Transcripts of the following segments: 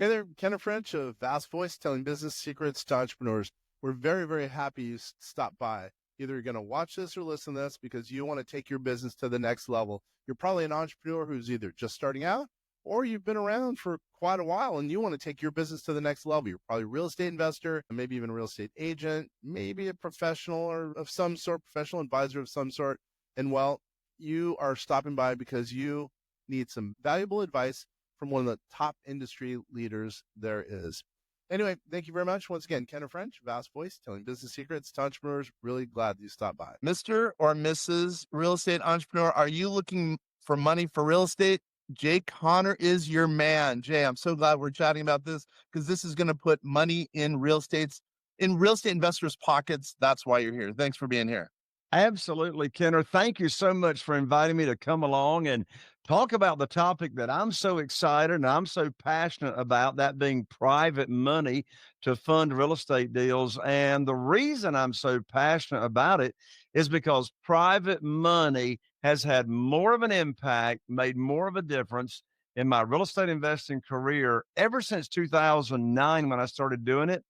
Hey there, Kenneth French of Vast Voice, telling business secrets to entrepreneurs. We're very, very happy you stopped by. Either you're going to watch this or listen to this because you want to take your business to the next level. You're probably an entrepreneur who's either just starting out or you've been around for quite a while and you want to take your business to the next level. You're probably a real estate investor, maybe even a real estate agent, maybe a professional or of some sort, professional advisor of some sort. And well, you are stopping by because you need some valuable advice from one of the top industry leaders there is. Anyway, thank you very much. Once again, Kenneth French, Vast Voice, telling business secrets to entrepreneurs. Really glad you stopped by. Mr. or Mrs. Real Estate Entrepreneur, are you looking for money for real estate? Jay Conner is your man. Jay, I'm so glad we're chatting about this because this is going to put money in real estate investors' pockets. That's why you're here. Thanks for being here. Absolutely, Kenner. Thank you so much for inviting me to come along and talk about the topic that I'm so excited and I'm so passionate about, that being private money to fund real estate deals. And the reason I'm so passionate about it is because private money has had more of an impact, made more of a difference in my real estate investing career ever since 2009 when I started doing it,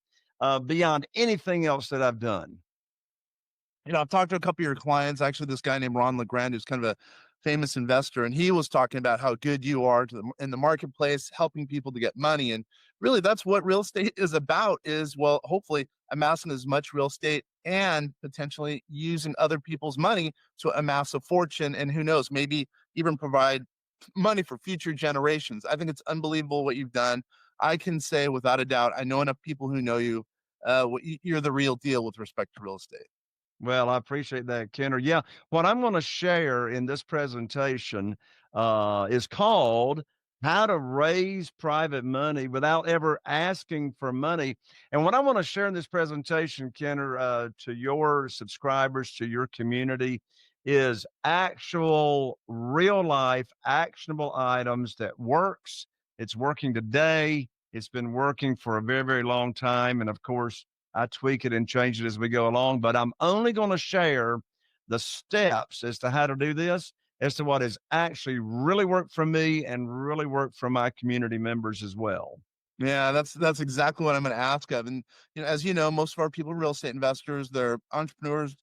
beyond anything else that I've done. I've talked to a couple of your clients, actually this guy named Ron LeGrand, who's kind of a famous investor, and he was talking about how good you are in the marketplace, helping people to get money. And really that's what real estate is about is, well, hopefully amassing as much real estate and potentially using other people's money to amass a fortune. And who knows, maybe even provide money for future generations. I think it's unbelievable what you've done. I can say without a doubt, I know enough people who know you, you're the real deal with respect to real estate. Well, I appreciate that, Kenner. Yeah, what I'm going to share in this presentation is called How to Raise Private Money Without Ever Asking for Money. And what I want to share in this presentation, Kenner, to your subscribers, to your community, is actual real life actionable items that works. It's working today. It's been working for a very, very long time. And of course, I tweak it and change it as we go along, but I'm only going to share the steps as to how to do this, as to what has actually really worked for me and really worked for my community members as well. Yeah, that's exactly what I'm going to ask of. And as you know, most of our people are real estate investors, they're entrepreneurs.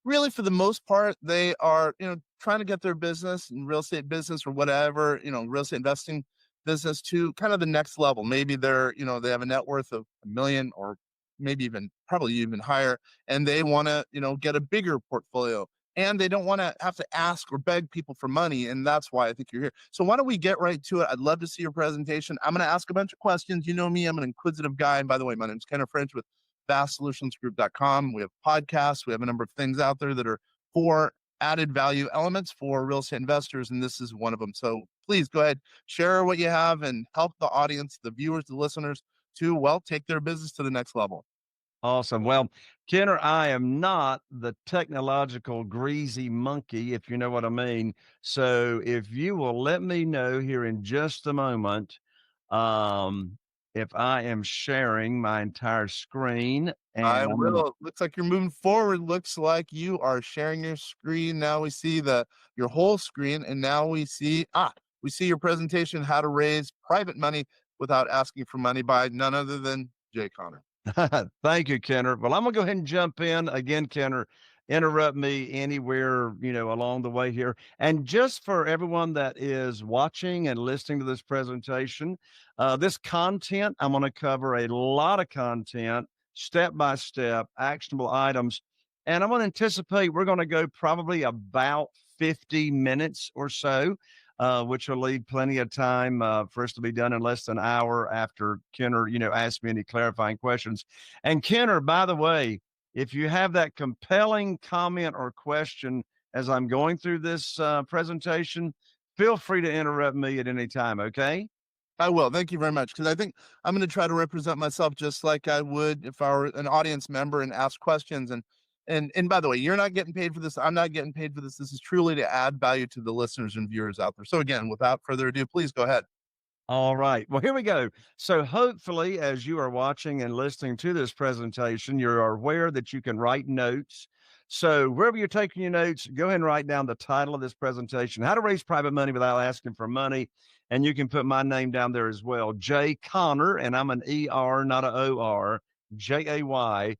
Really, for the most part, they are, trying to get their business and real estate business or whatever, real estate investing business to kind of the next level. Maybe they have a net worth of 1 million or maybe even probably even higher, and they want to, get a bigger portfolio. And they don't want to have to ask or beg people for money. And that's why I think you're here. So why don't we get right to it? I'd love to see your presentation. I'm going to ask a bunch of questions. You know me, I'm an inquisitive guy. And by the way, my name's Kenneth French with vastsolutionsgroup.com. We have podcasts. We have a number of things out there that are for added value elements for real estate investors. And this is one of them. So please go ahead, share what you have and help the audience, the viewers, the listeners to, well, take their business to the next level. Awesome. Well, Kenner, I am not the technological greasy monkey, if you know what I mean. So if you will let me know here in just a moment, um, if I am sharing my entire screen, and I will. Looks like you're moving forward. Looks like you are sharing your screen. Now we see your whole screen, and now we see your presentation, How to Raise Private Money Without Asking for Money by none other than Jay Conner. Thank you, Kenner. Well, I'm gonna go ahead and jump in again, Kenner. Interrupt me anywhere, along the way here. And just for everyone that is watching and listening to this presentation, this content, I'm going to cover a lot of content, step by step, actionable items. And I'm going to anticipate we're going to go probably about 50 minutes or so, which will leave plenty of time for us to be done in less than an hour after Kenner, asked me any clarifying questions. And Kenner, by the way, if you have that compelling comment or question as I'm going through this presentation, feel free to interrupt me at any time, okay? I will. Thank you very much. Because I think I'm going to try to represent myself just like I would if I were an audience member and ask questions. And by the way, you're not getting paid for this. I'm not getting paid for this. This is truly to add value to the listeners and viewers out there. So again, without further ado, please go ahead. All right. Well, here we go. So hopefully, as you are watching and listening to this presentation, you're aware that you can write notes. So wherever you're taking your notes, go ahead and write down the title of this presentation, How to Raise Private Money Without Asking for Money. And you can put my name down there as well, Jay Conner, and I'm an E-R, not a O-R, Jayconner.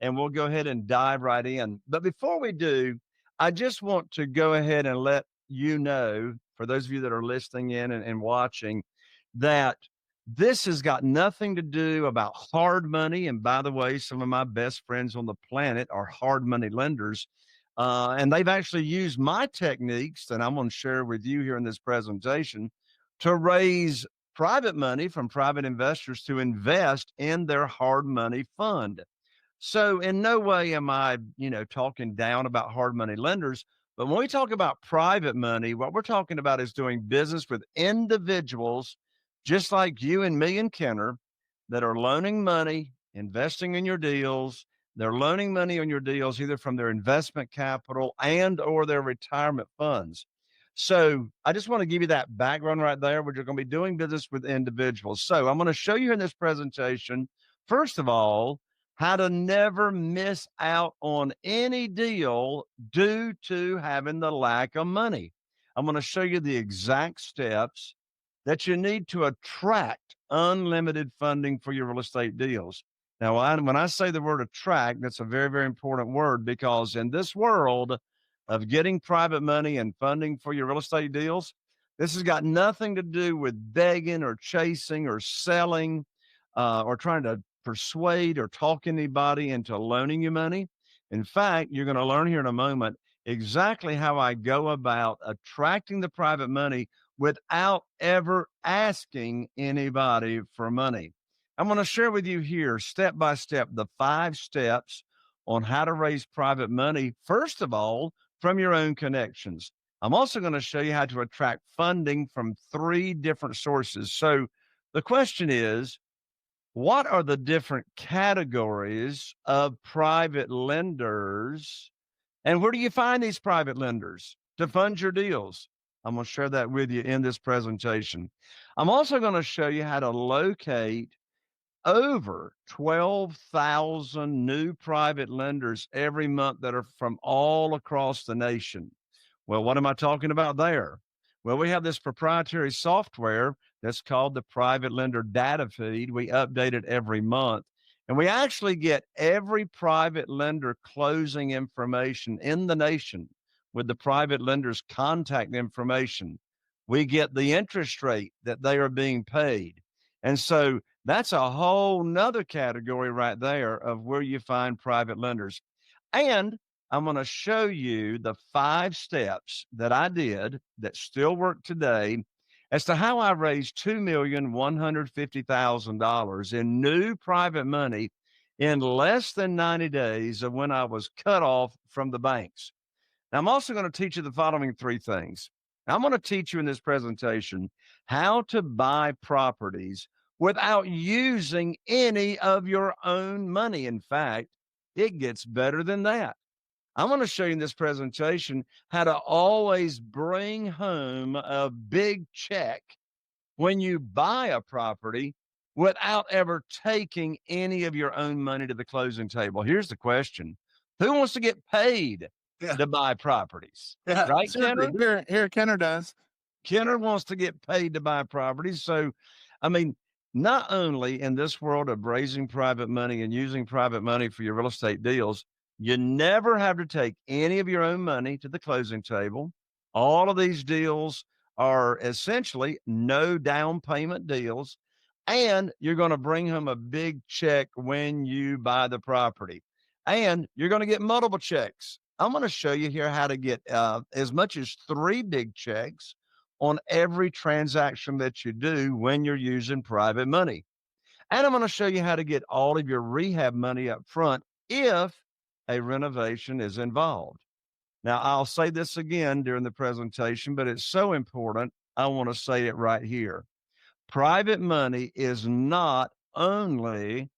And we'll go ahead and dive right in. But before we do, I just want to go ahead and let you know, for those of you that are listening in and watching, that this has got nothing to do about hard money. And by the way, some of my best friends on the planet are hard money lenders. And they've actually used my techniques that I'm going to share with you here in this presentation to raise private money from private investors to invest in their hard money fund. So in no way am I, talking down about hard money lenders. But when we talk about private money, what we're talking about is doing business with individuals just like you and me and Kenner that are loaning money, investing in your deals. They're loaning money on your deals either from their investment capital and or their retirement funds. So I just want to give you that background right there, where you're going to be doing business with individuals. So I'm going to show you in this presentation, first of all, how to never miss out on any deal due to having the lack of money. I'm going to show you the exact steps that you need to attract unlimited funding for your real estate deals. Now, when I say the word attract, that's a very, very important word, because in this world of getting private money and funding for your real estate deals, this has got nothing to do with begging or chasing or selling or trying to persuade or talk anybody into loaning you money. In fact, you're going to learn here in a moment exactly how I go about attracting the private money without ever asking anybody for money. I'm going to share with you here, step by step, the 5 steps on how to raise private money, first of all, from your own connections. I'm also going to show you how to attract funding from 3 different sources. So the question is, what are the different categories of private lenders? And where do you find these private lenders to fund your deals? I'm going to share that with you in this presentation. I'm also going to show you how to locate over 12,000 new private lenders every month that are from all across the nation. Well, what am I talking about there? Well, we have this proprietary software that's called the Private Lender Data Feed. We update it every month. And we actually get every private lender closing information in the nation with the private lender's contact information. We get the interest rate that they are being paid. And so that's a whole nother category right there of where you find private lenders. And I'm going to show you the 5 steps that I did that still work today as to how I raised $2,150,000 in new private money in less than 90 days of when I was cut off from the banks. Now, I'm also going to teach you the following 3 things. I'm going to teach you in this presentation how to buy properties without using any of your own money. In fact, it gets better than that. I'm going to show you in this presentation how to always bring home a big check when you buy a property without ever taking any of your own money to the closing table. Here's the question: who wants to get paid to buy properties? Yeah, Right, certainly. Kenner? Here, Kenner does. Kenner wants to get paid to buy properties. So, I mean, not only in this world of raising private money and using private money for your real estate deals, you never have to take any of your own money to the closing table. All of these deals are essentially no down payment deals, and you're going to bring home a big check when you buy the property, and you're going to get multiple checks. I'm going to show you here how to get as much as 3 big checks on every transaction that you do when you're using private money. And I'm going to show you how to get all of your rehab money up front if a renovation is involved. Now, I'll say this again during the presentation, but it's so important, I want to say it right here. Private money is not only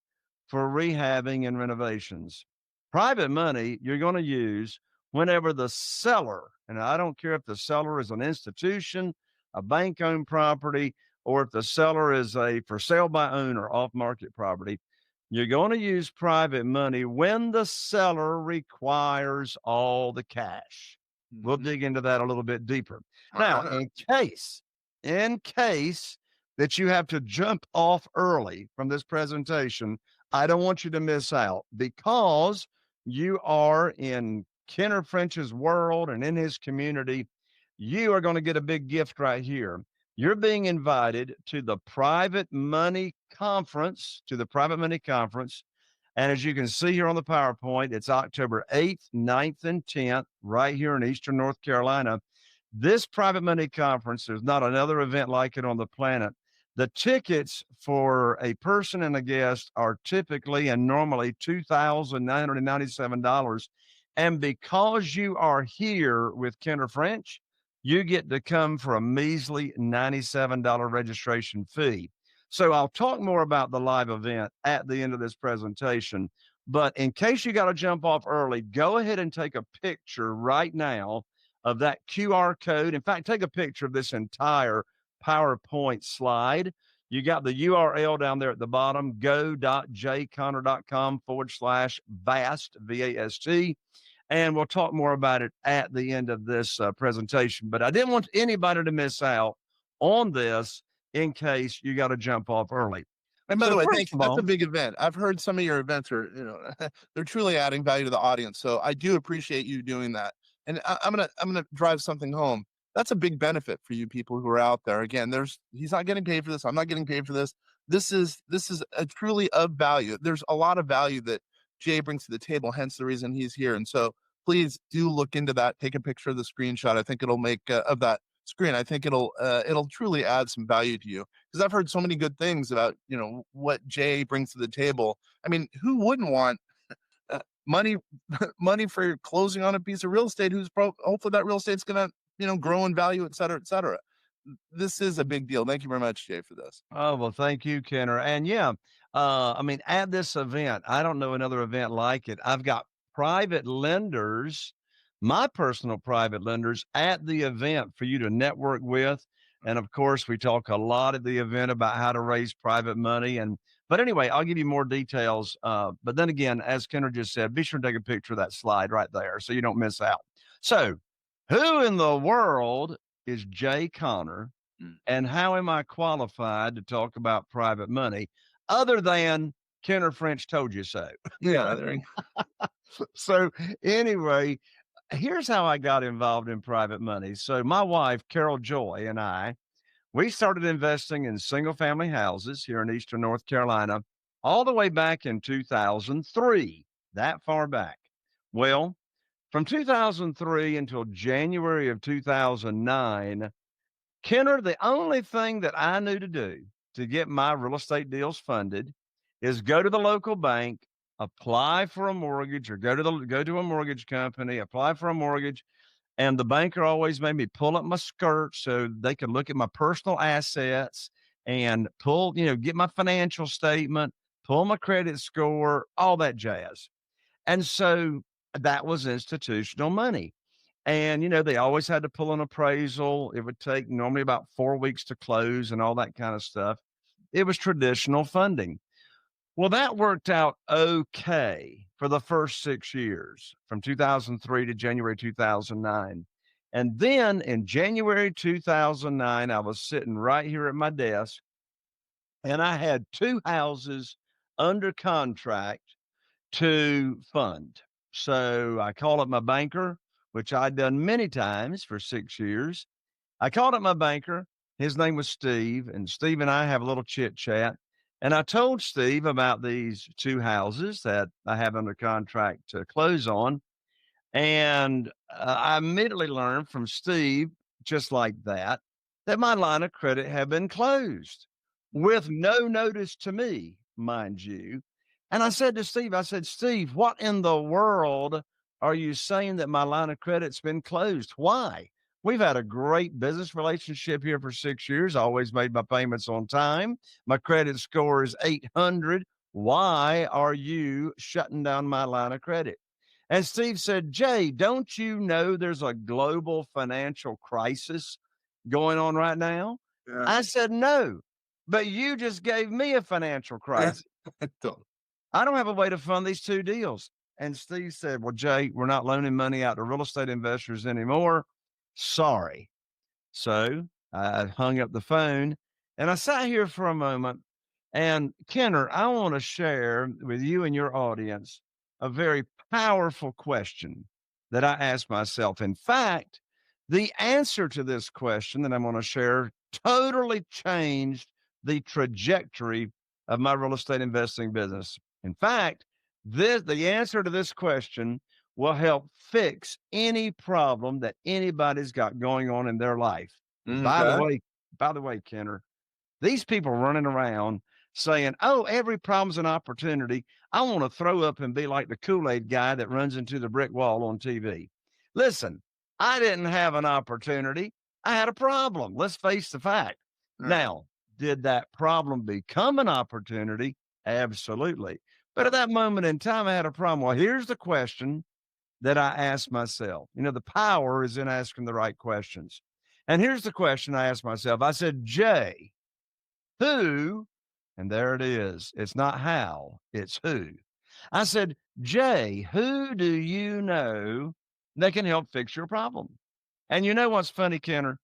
for rehabbing and renovations. Private money you're going to use whenever the seller, and I don't care if the seller is an institution, a bank-owned property, or if the seller is a for sale by owner off-market property, You're going to use private money when the seller requires all the cash. We'll Mhm. dig into that a little bit deeper. All Now, right. in case that you have to jump off early from this presentation, I don't want you to miss out because you are in Kenner French's world and in his community. You are going to get a big gift right here. You're being invited to the private money conference. And as you can see here on the PowerPoint, it's October 8th, 9th, and 10th, right here in Eastern North Carolina. This private money conference, there's not another event like it on the planet. The tickets for a person and a guest are typically and normally $2,997. And because you are here with Kenner French, you get to come for a measly $97 registration fee. So I'll talk more about the live event at the end of this presentation. But in case you got to jump off early, go ahead and take a picture right now of that QR code. In fact, take a picture of this entire PowerPoint slide. You got the URL down there at the bottom, go.jconner.com/VAST, VAST. And we'll talk more about it at the end of this presentation. But I didn't want anybody to miss out on this in case you got to jump off early. And by So the way, first thank you. of That's a all, big event. I've heard some of your events are, they're truly adding value to the audience. So I do appreciate you doing that. And I'm gonna drive something home. That's a big benefit for you people who are out there. Again, he's not getting paid for this. I'm not getting paid for this. This is a truly of value. There's a lot of value that Jay brings to the table, hence the reason he's here. And so please do look into that. Take a picture of the screenshot. I think it'll make of that screen. I think it'll truly add some value to you because I've heard so many good things about what Jay brings to the table. I mean, who wouldn't want money money for closing on a piece of real estate? Hopefully that real estate's gonna grow in value, et cetera, et cetera. This is a big deal. Thank you very much, Jay, for this. oh, well, thank you, Kenner. And yeah, I mean, at this event, I don't know another event like it. I've got private lenders, my personal private lenders at the event for you to network with. And of course, we talk a lot at the event about how to raise private money. But anyway, I'll give you more details. But then again, as Kenner just said, be sure to take a picture of that slide right there so you don't miss out. So, who in the world is Jay Conner? Mm. And how am I qualified to talk about private money other than Kenner French told you so? Yeah, there you So, anyway, here's how I got involved in private money. So, my wife, Carol Joy, and we started investing in single family houses here in Eastern North Carolina all the way back in 2003, that far back. Well, from 2003 until January of 2009, Kenner, the only thing that I knew to do to get my real estate deals funded is go to the local bank, apply for a mortgage, or go to a mortgage company, apply for a mortgage, and the banker always made me pull up my skirt so they could look at my personal assets and get my financial statement, pull my credit score, all that jazz. And so that was institutional money. And, they always had to pull an appraisal. It would take normally about 4 weeks to close and all that kind of stuff. It was traditional funding. Well, that worked out okay for the first 6 years from 2003 to January 2009. And then in January 2009, I was sitting right here at my desk and I had two houses under contract to fund. So I called up my banker, which I'd done many times for 6 years. I called up my banker. His name was Steve, and Steve and I have a little chit chat. And I told Steve about these two houses that I have under contract to close on. And I immediately learned from Steve, just like that my line of credit had been closed with no notice to me, mind you. And I said to Steve, I said, Steve, what in the world are you saying that my line of credit's been closed? Why? We've had a great business relationship here for 6 years. I always made my payments on time. My credit score is 800. Why are you shutting down my line of credit? And Steve said, Jay, don't you know there's a global financial crisis going on right now? go. I said, no, but you just gave me a financial Yeah. crisis. Don't. I don't have a way to fund these two deals. And Steve said, well, Jay, we're not loaning money out to real estate investors anymore. Sorry. So I hung up the phone and I sat here for a moment. And Kenner, I want to share with you and your audience a very powerful question that I asked myself. In fact, the answer to this question that I'm going to share totally changed the trajectory of my real estate investing business. In fact, the answer to this question will help fix any problem that anybody's got going on in their life. By the Okay. way, by the way, Kenner, these people running around saying, "Oh, every problem's an opportunity." I want to throw up and be like the Kool-Aid guy that runs into the brick wall on TV. Listen, I didn't have an opportunity. I had a problem. Let's face the fact. Right. Now, did that problem become an opportunity? Absolutely. But at that moment in time, I had a problem. Well, here's the question that I asked myself. You know, the power is in asking the right questions. And here's the question I asked myself. I said, Jay, who, and there it is. It's not how, it's who. I said, Jay, who do you know that can help fix your problem? And you know what's funny, Kenner?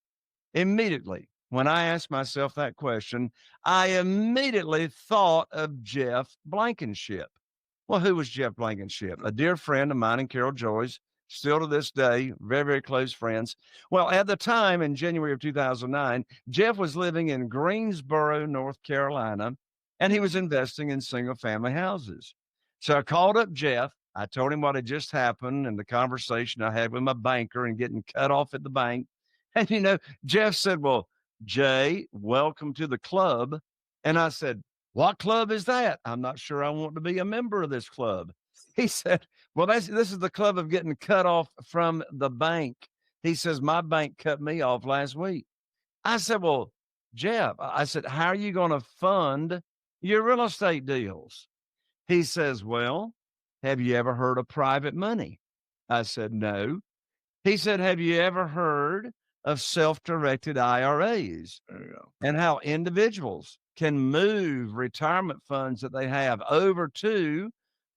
Immediately, when I asked myself that question, I immediately thought of Jeff Blankenship. Well, who was Jeff Blankenship? A dear friend of mine and Carol Joy's, still to this day, very, very close friends. Well, at the time in January of 2009, Jeff was living in Greensboro, North Carolina, and he was investing in single family houses. So I called up Jeff. I told him what had just happened and the conversation I had with my banker and getting cut off at the bank. And, you know, Jeff said, well, Jay, welcome to the club. And I said, what club is that? I'm not sure I want to be a member of this club. He said, well, this is the club of getting cut off from the bank. He says, my bank cut me off last week. I said, well, Jeff, I said, how are you going to fund your real estate deals? He says, well, have you ever heard of private money? I said, no. He said, have you ever heard of self-directed IRAs There you go. and how individuals can move retirement funds that they have over to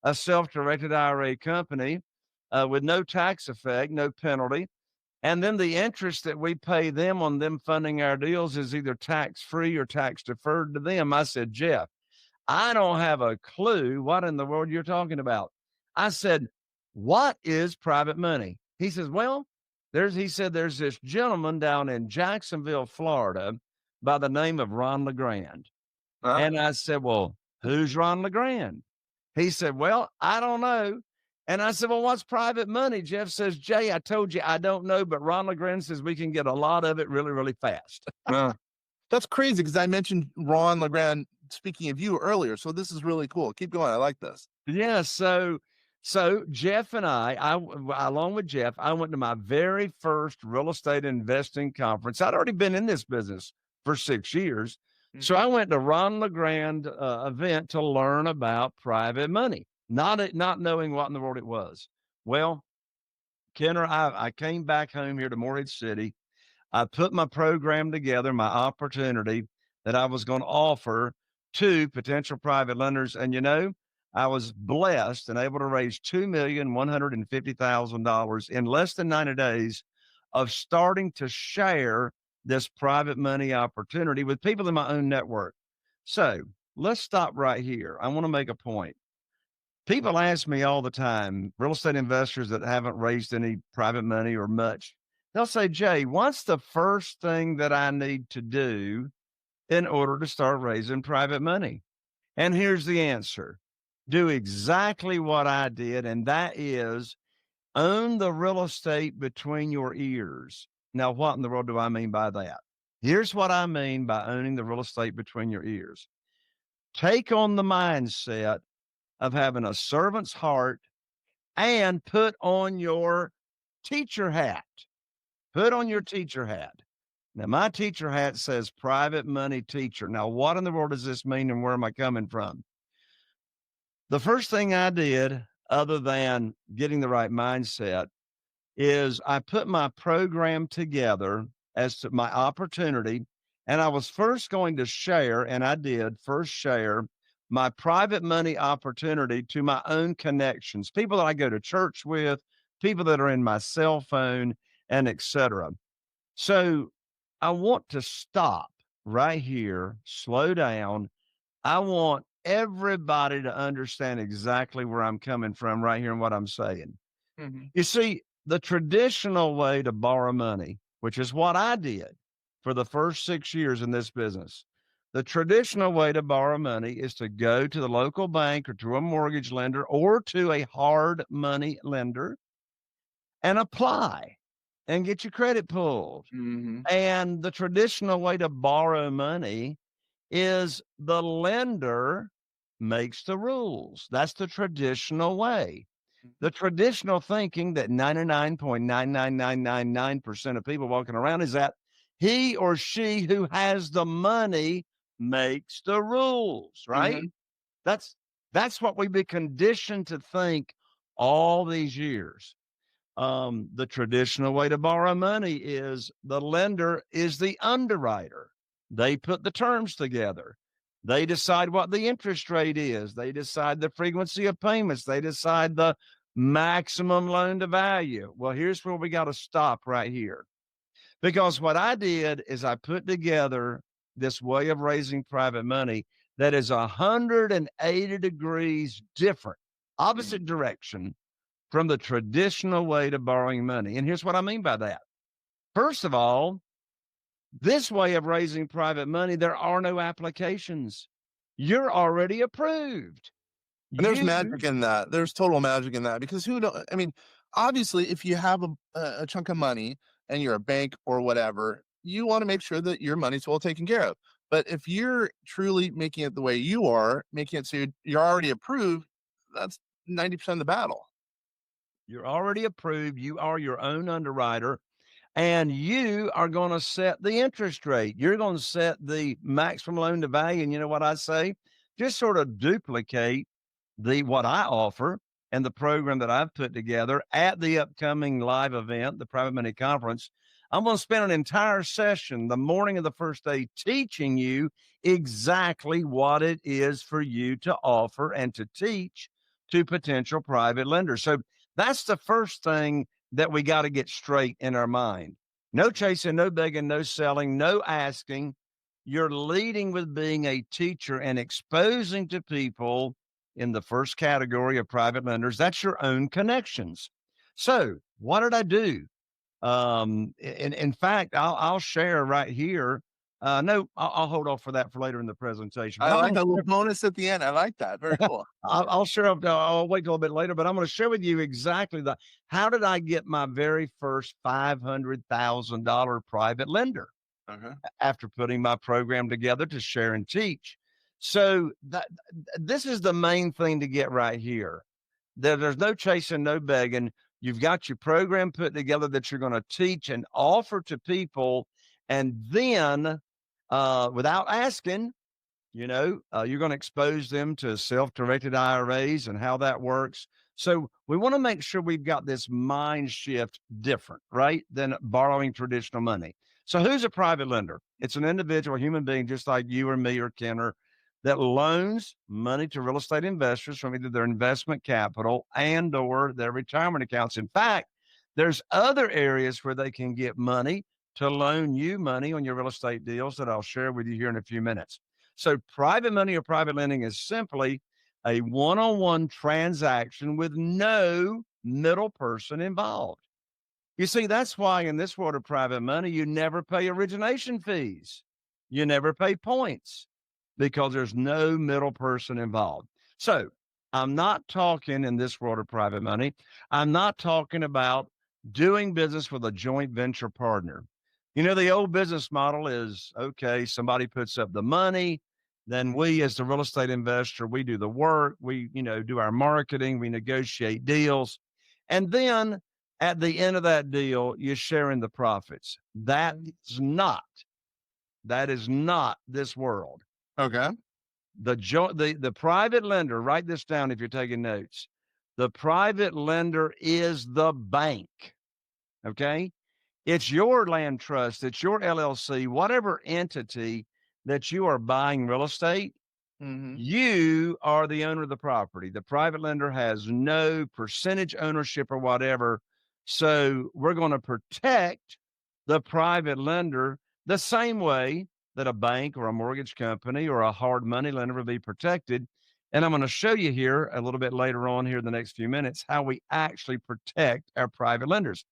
a self-directed IRA company with no tax effect, no penalty. And then the interest that we pay them on them funding our deals is either tax-free or tax deferred to them. I said, Jeff, I don't have a clue what in the world you're talking about. I said, what is private money? He says, well, there's this gentleman down in Jacksonville, Florida, by the name of Ron LeGrand. Huh? And I said, well, who's Ron LeGrand? He said, well, I don't know. And I said, well, what's private money? Jeff says, Jay, I told you I don't know, but Ron LeGrand says we can get a lot of it really, really fast. That's crazy because I mentioned Ron LeGrand speaking of you earlier. So this is really cool. Keep going. I like this. Yeah. So Jeff and I, along with Jeff, I went to my very first real estate investing conference. I'd already been in this business for 6 years. So I went to Ron LeGrand event to learn about private money, not knowing what in the world it was. Well, Kenner, I came back home here to Morehead City. I put my program together, my opportunity that I was going to offer to potential private lenders. And, you know, I was blessed and able to raise $2,150,000 in less than 90 days of starting to share this private money opportunity with people in my own network. So let's stop right here. I want to make a point. People ask me all the time, real estate investors that haven't raised any private money or much, they'll say, Jay, what's the first thing that I need to do in order to start raising private money? And here's the answer. Do exactly what I did, and that is own the real estate between your ears. Now, what in the world do I mean by that? Here's what I mean by owning the real estate between your ears. Take on the mindset of having a servant's heart and put on your teacher hat. Put on your teacher hat. Now, my teacher hat says private money teacher. Now, what in the world does this mean and where am I coming from? The first thing I did, other than getting the right mindset, is I put my program together as to my opportunity. And I was first going to share, and I did first share my private money opportunity to my own connections, people that I go to church with, people that are in my cell phone, and etc. So I want to stop right here, slow down. I want everybody to understand exactly where I'm coming from right here and what I'm saying. Mhm. You see, the traditional way to borrow money, which is what I did for the first 6 years in this business, the traditional way to borrow money is to go to the local bank or to a mortgage lender or to a hard money lender and apply and get your credit pulled. Mhm. And the traditional way to borrow money is the lender makes the rules. That's the traditional way. The traditional thinking that 99.99999% of people walking around is that he or she who has the money makes the rules, right? Mhm. That's that's what we've been conditioned to think all these years. The traditional way to borrow money is the lender is the underwriter. They put the terms together. They decide what the interest rate is. They decide the frequency of payments. They decide the maximum loan to value. Well, here's where we got to stop right here. Because what I did is I put together this way of raising private money that is 180 degrees different, opposite direction from the traditional way to borrowing money. And here's what I mean by that. First of all, this way of raising private money, there are no applications. You're already approved. And there's You magic in that. There's total magic in that because who don't, I mean, obviously, if you have a chunk of money and you're a bank or whatever, you want to make sure that your money's well taken care of. But if you're truly making it the way you are, making it so you're already approved, that's 90% of the battle. you're already approved. You are your own underwriter and you are going to set the interest rate. You're going to set the maximum loan to value. And you know what I say? Just sort of duplicate the what I offer and the program that I've put together at the upcoming live event, the Private Money Conference. I'm going to spend an entire session the morning of the first day teaching you exactly what it is for you to offer and to teach to potential private lenders. So that's the first thing that we got to get straight in our mind. No chasing, no begging, no selling, no asking. You're leading with being a teacher and exposing to people in the first category of private lenders. That's your own connections. So what did I do? In fact, I'll share right here. No, I'll hold off for that for later in the presentation. But I I'm like going a little to bonus at the end. I like that. Very cool. I'll share. I'll wait till a bit later, but I'm going to share with you exactly how did I get my very first $500,000 private lender Okay. after putting my program together to share and teach. So this is the main thing to get right here. There's no chasing, no begging. You've got your program put together that you're going to teach and offer to people, and then without asking, you're going to expose them to self-directed IRAs and how that works. So we want to make sure we've got this mind shift different, right, than borrowing traditional money. So who's a private lender? It's an individual human being just like you or me or Kenner that loans money to real estate investors from either their investment capital and or their retirement accounts. In fact, there's other areas where they can get money to loan you money on your real estate deals that I'll share with you here in a few minutes. So private money or private lending is simply a one-on-one transaction with no middle person involved. You see, that's why in this world of private money, you never pay origination fees. You never pay points because there's no middle person involved. So I'm not talking in this world of private money. I'm not talking about doing business with a joint venture partner. The old business model is okay, somebody puts up the money, then we as the real estate investor, we do the work, we, do our marketing, we negotiate deals. And then at the end of that deal, you're sharing the profits. That is not this world. Okay. The private lender, write this down if you're taking notes. The private lender is the bank. Okay. It's your land trust, it's your LLC, whatever entity that you are buying real estate. Mhm. You are the owner of the property. The private lender has no percentage ownership or whatever. So we're going to protect the private lender the same way that a bank or a mortgage company or a hard money lender would be protected. And I'm going to show you here a little bit later on here in the next few minutes how we actually protect our private lenders.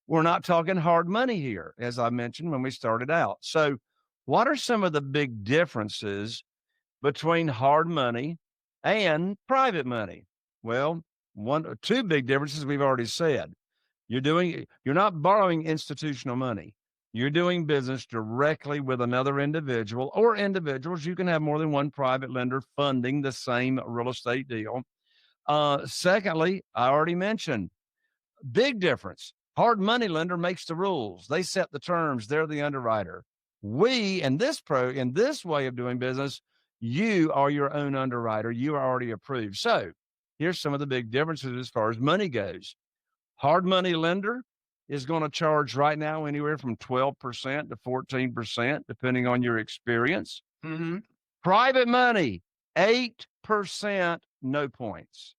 We're not talking hard money here, as I mentioned when we started out. So, what are some of the big differences between hard money and private money? Well, one or two big differences we've already said. You're not borrowing institutional money. You're doing business directly with another individual or individuals. You can have more than one private lender funding the same real estate deal. Secondly, I already mentioned big difference. Hard money lender makes the rules. They set the terms. They're the underwriter. We in this way of doing business, you are your own underwriter. You are already approved. So here's some of the big differences as far as money goes. Hard money lender is going to charge right now anywhere from 12% to 14%, depending on your experience. Mhm. Private money, 8%, no points.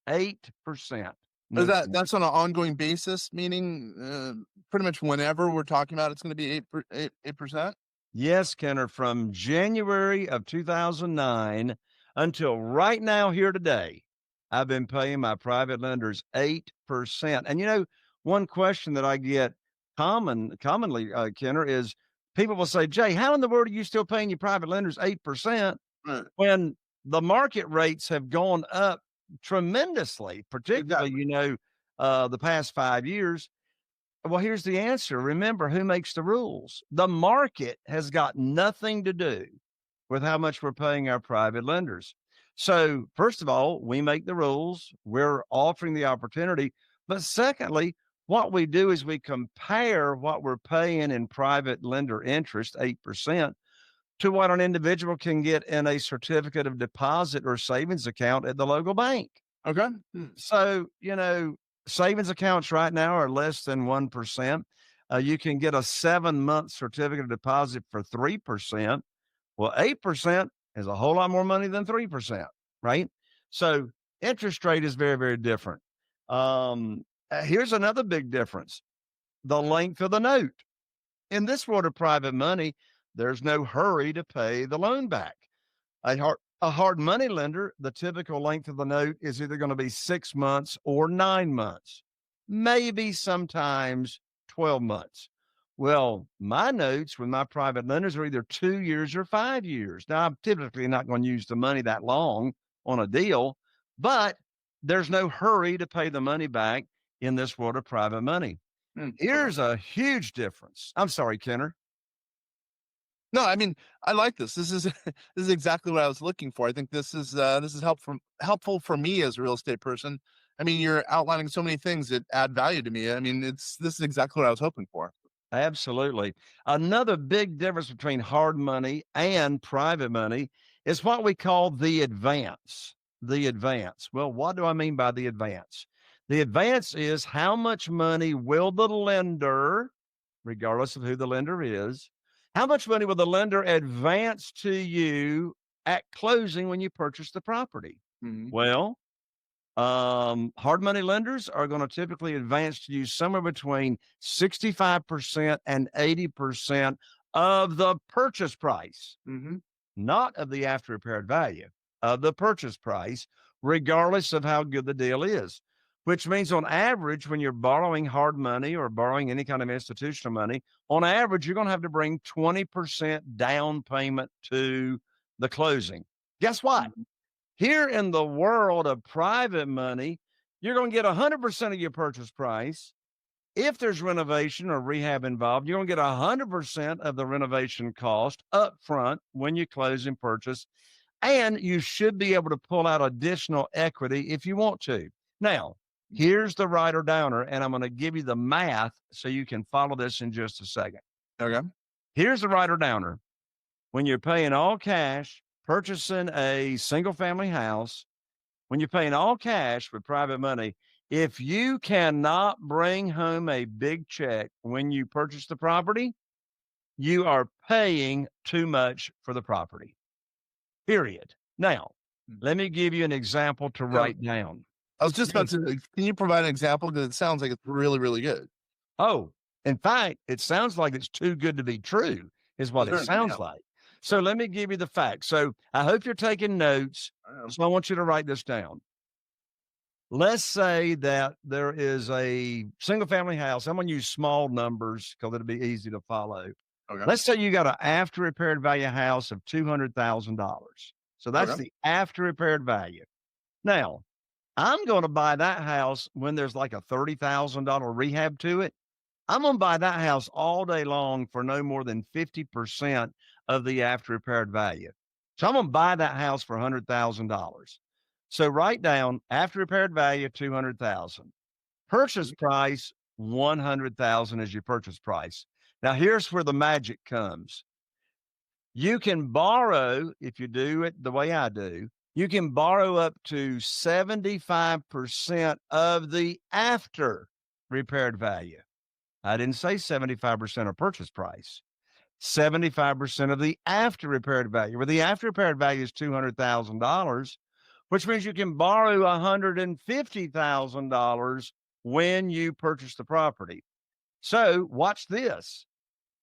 8%, Is no that points. that's on an ongoing basis, meaning, pretty much whenever we're talking about it's gonna be 8%? Yes, Kenner, from January of 2009 until right now, here today, I've been paying my private lenders 8%. And one question that I get commonly, Kenner, is people will say, Jay, how in the world are you still paying your private lenders 8% Right. when the market rates have gone up tremendously, particularly, Exactly. the past 5 years? Well, here's the answer. Remember, who makes the rules? The market has got nothing to do with how much we're paying our private lenders. So, first of all, we make the rules, we're offering the opportunity. But secondly, what we do is we compare what we're paying in private lender interest, 8%, to what an individual can get in a certificate of deposit or savings account at the local bank. Okay. So, savings accounts right now are less than 1%. You can get a 7-month certificate of deposit for 3%. Well, 8% is a whole lot more money than 3%, right? So, interest rate is very, very different. Here's another big difference: the length of the note. In this world of private money, there's no hurry to pay the loan back. A hard money lender, the typical length of the note is either going to be 6 months or 9 months, maybe sometimes 12 months. Well, my notes with my private lenders are either 2 years or 5 years. Now, I'm typically not going to use the money that long on a deal, but there's no hurry to pay the money back in this world of private money. Okay. Here's a huge difference. I'm sorry, Kenner. No, I mean, I like this. This is this is exactly what I was looking for. I think this is helpful for me as a real estate person. I mean, you're outlining so many things that add value to me. I mean, this is exactly what I was hoping for. Absolutely. Another big difference between hard money and private money is what we call the advance. The advance. Well, what do I mean by the advance? The advance is how much money will the lender, regardless of who the lender is, how much money will the lender advance to you at closing when you purchase the property? Mhm. Well, hard money lenders are going to typically advance to you somewhere between 65% and 80% of the purchase price, Mhm. not of the after repaired value, of the purchase price, regardless of how good the deal is. Which means, on average, when you're borrowing hard money or borrowing any kind of institutional money, on average, you're going to have to bring 20% down payment to the closing. Guess what? Mhm. Here in the world of private money, you're going to get 100% of your purchase price. If there's renovation or rehab involved, you're going to get 100% of the renovation cost up front when you close and purchase. And you should be able to pull out additional equity if you want to. Now, here's the writer downer, and I'm going to give you the math so you can follow this in just a second. Okay. Here's the writer downer. When you're paying all cash, purchasing a single family house, when you're paying all cash with private money, if you cannot bring home a big check when you purchase the property, you are paying too much for the property. Period. Now, Mm. let me give you an example to So write down. I was just about to. Can you provide an example? Because it sounds like it's really, really good. Oh, in fact, it sounds like it's too good to be true, is what it Sure. Yeah. sounds like. So let me give you the facts. So I hope you're taking notes. So I want you to write this down. Let's say that there is a single family house. I'm going to use small numbers because it'll be easy to follow. Okay. Let's say you got an after repaired value house of $200,000. So that's Okay. the after repaired value. Now, I'm going to buy that house when there's like a $30,000 rehab to it. I'm going to buy that house all day long for no more than 50% of the after repaired value. So I'm going to buy that house for $100,000. So write down after repaired value, 200,000. Purchase price, 100,000 is your purchase price. Now here's where the magic comes. You can borrow, if you do it the way I do, you can borrow up to 75% of the after repaired value. I didn't say 75% of purchase price. 75% of the after repaired value, where the after repaired value is $200,000, which means you can borrow $150,000 when you purchase the property. So watch this.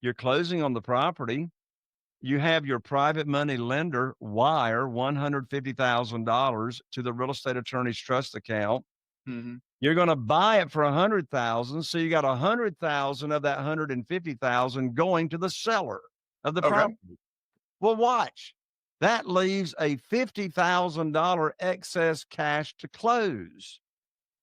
You're closing on the property. You have your private money lender wire $150,000 to the real estate attorney's trust account. Mm-hmm. You're going to buy it for 100,000. So you got 100,000 of that 150,000 going to the seller of the Okay. property. Well, watch. That leaves a $50,000 excess cash to close.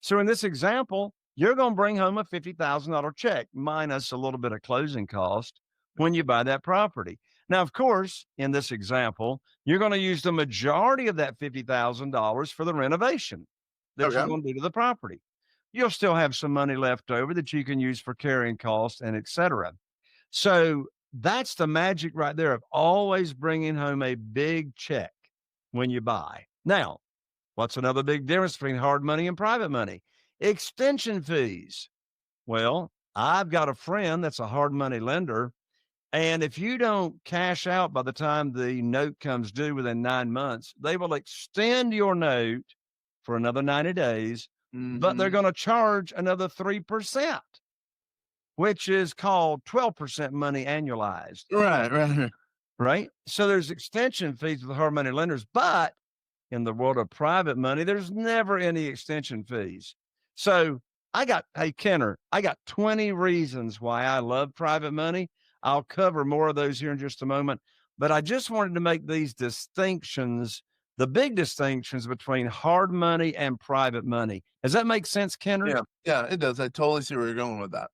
So in this example, you're going to bring home a $50,000 check minus a little bit of closing cost when you buy that property. Now, of course, in this example, you're going to use the majority of that $50,000 for the renovation that you're Okay. going to do to the property. You'll still have some money left over that you can use for carrying costs and et cetera. So that's the magic right there of always bringing home a big check when you buy. Now, what's another big difference between hard money and private money? Extension fees. Well, I've got a friend that's a hard money lender. And if you don't cash out by the time the note comes due within 9 months, they will extend your note for another 90 days, but they're Mm-hmm. going to charge another 3%, which is called 12% money annualized, Right. right? So there's extension fees with hard money lenders, but in the world of private money, there's never any extension fees. So hey, Kenner, I got 20 reasons why I love private money. I'll cover more of those here in just a moment, but I just wanted to make these distinctions, the big distinctions between hard money and private money. Does that make sense, Kenner? Yeah, it does. I totally see where you're going with that.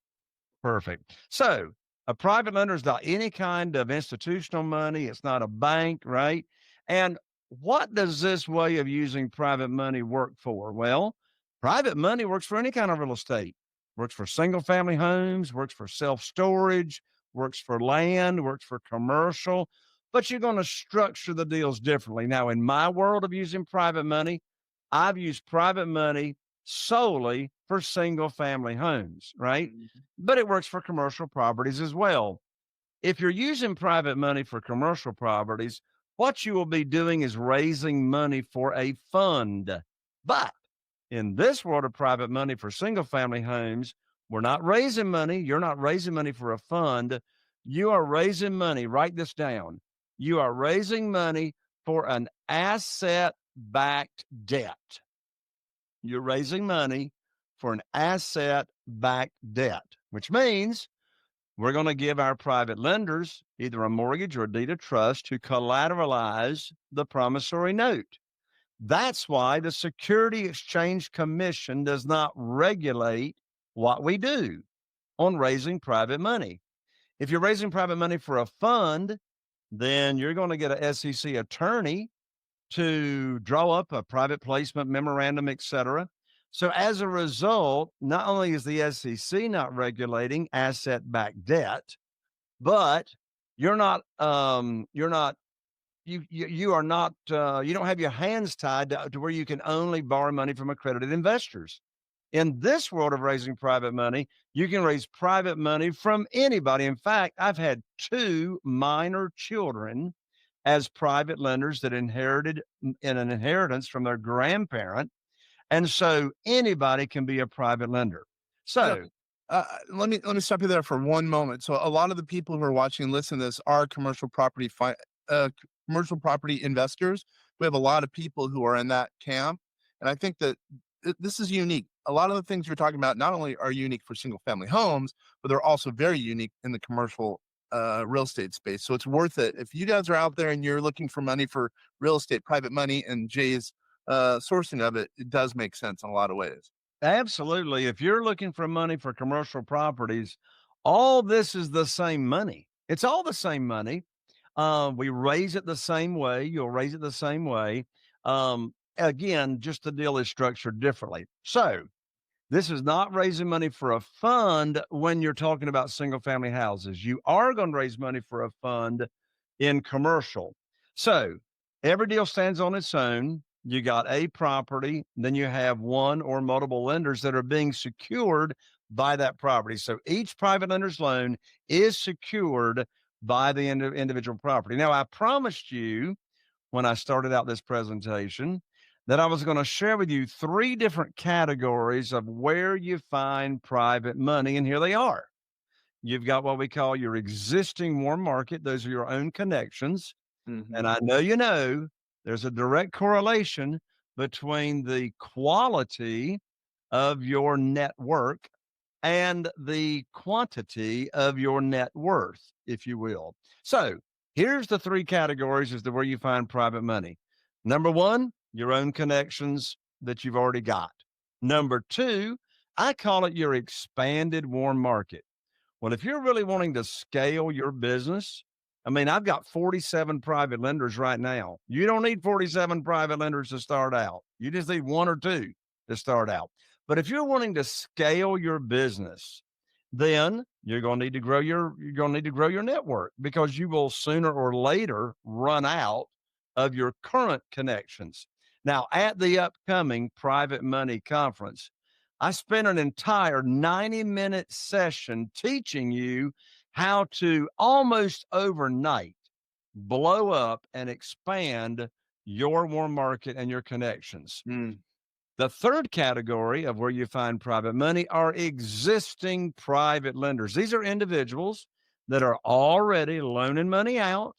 Perfect. So a private lender is not any kind of institutional money. It's not a bank, right? And what does this way of using private money work for? Well, private money works for any kind of real estate, works for single family homes, works for self-storage, works for land, works for commercial, but you're going to structure the deals differently. Now, in my world of using private money, I've used private money solely for single family homes, right? But it works for commercial properties as well. If you're using private money for commercial properties, what you will be doing is raising money for a fund. But in this world of private money for single family homes, we're not raising money. You're not raising money for a fund. You are raising money. Write this down. You are raising money for an asset backed debt. You're raising money for an asset backed debt, which means we're going to give our private lenders either a mortgage or a deed of trust to collateralize the promissory note. That's why the Security Exchange Commission does not regulate what we do on raising private money. If you're raising private money for a fund, then you're going to get an SEC attorney to draw up a private placement memorandum, et cetera. So as a result, not only is the SEC not regulating asset-backed debt, but you don't have your hands tied to where you can only borrow money from accredited investors. In this world of raising private money, you can raise private money from anybody. In fact, I've had 2 minor children as private lenders that inherited in an inheritance from their grandparent. And so anybody can be a private lender. So, So let me stop you there for one moment. So, a lot of the people who are watching and listening to this are commercial property investors. We have a lot of people who are in that camp, and I think that this is unique. A lot of the things you're talking about not only are unique for single family homes, but they're also very unique in the commercial real estate space. So it's worth it if you guys are out there and you're looking for money for real estate, private money, and Jay's sourcing of it. It does make sense in a lot of ways. absolutely. If you're looking for money for commercial properties, all this is the same money. It's all the same money. We raise it the same way. You'll raise it the same way. Again, just the deal is structured differently. So this is not raising money for a fund when you're talking about single family houses. You are going to raise money for a fund in commercial. So every deal stands on its own. You got a property, then you have one or multiple lenders that are being secured by that property. So each private lender's loan is secured by the individual property. Now, I promised you when I started out this presentation that I was going to share with you 3 different categories of where you find private money, and here they are. You've got what we call your existing warm market. Those are your own connections. And I know there's a direct correlation between the quality of your network and the quantity of your net worth, if you will. So here's the 3 categories as to where you find private money. Number 1, your own connections that you've already got. Number 2, I call it your expanded warm market. Well, if you're really wanting to scale your business, I mean, I've got 47 private lenders right now. You don't need 47 private lenders to start out. You just need 1 or 2 to start out. But if you're wanting to scale your business, then you're going to need to grow your network, because you will sooner or later run out of your current connections. Now, at the upcoming Private Money Conference, I spent an entire 90-minute session teaching you how to almost overnight blow up and expand your warm market and your connections. The third category of where you find private money are existing private lenders. These are individuals that are already loaning money out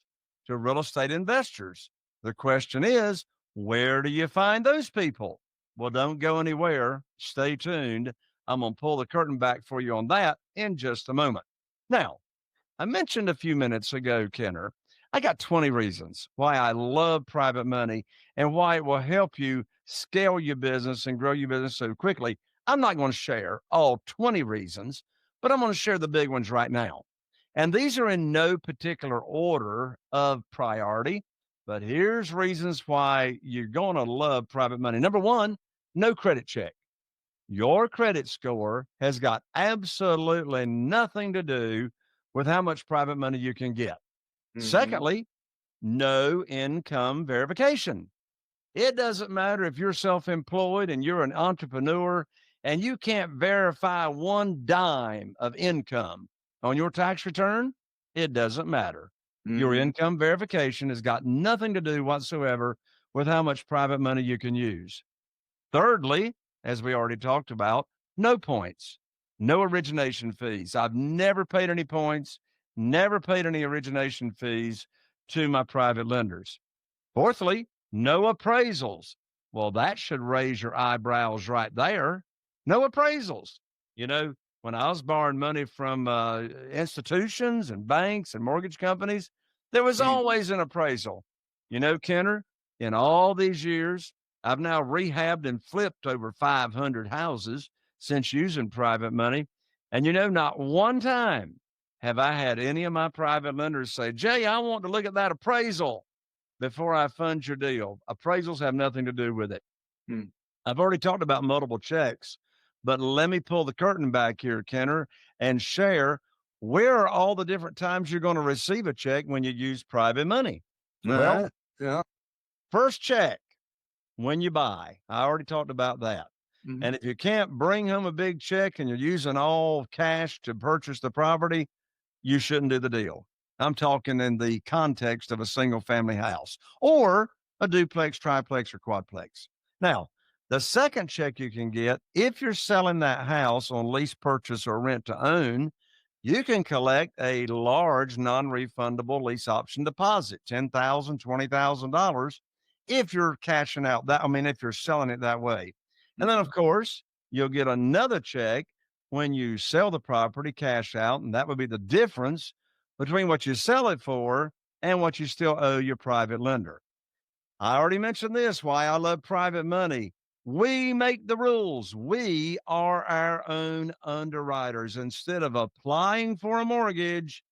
to real estate investors. The question is, where do you find those people? Well, don't go anywhere. Stay tuned. I'm going to pull the curtain back for you on that in just a moment. Now, I mentioned a few minutes ago, Kenner, I got 20 reasons why I love private money and why it will help you scale your business and grow your business so quickly. I'm not going to share all 20 reasons, but I'm going to share the big ones right now. And these are in no particular order of priority, but here's reasons why you're going to love private money. Number 1, no credit check. Your credit score has got absolutely nothing to do with how much private money you can get. Secondly, no income verification. It doesn't matter if you're self-employed and you're an entrepreneur and you can't verify 1 dime of income on your tax return, it doesn't matter. Your income verification has got nothing to do whatsoever with how much private money you can use. Thirdly, as we already talked about, no points, no origination fees. I've never paid any points, never paid any origination fees to my private lenders. Fourthly, no appraisals. Well, that should raise your eyebrows right there. No appraisals. You know, when I was borrowing money from institutions and banks and mortgage companies, there was always an appraisal. You know, Kenner, in all these years, I've now rehabbed and flipped over 500 houses since using private money. And, you know, not one time have I had any of my private lenders say, Jay, I want to look at that appraisal before I fund your deal. Appraisals have nothing to do with it. I've already talked about multiple checks, but let me pull the curtain back here, Kenner, and share where are all the different times you're going to receive a check when you use private money. Well, yeah. first check when you buy. I already talked about that. And if you can't bring home a big check and you're using all cash to purchase the property, you shouldn't do the deal. I'm talking in the context of a single family house or a duplex, triplex, or quadplex. Now, the second check you can get if you're selling that house on lease purchase or rent to own, you can collect a large non-refundable lease option deposit, $10,000, $20,000 if you're cashing out that. I mean, if you're selling it that way. And then, of course, you'll get another check when you sell the property, cash out, and that would be the difference between what you sell it for and what you still owe your private lender. I already mentioned this, why I love private money. We make the rules. We are our own underwriters. Instead of applying for a mortgage,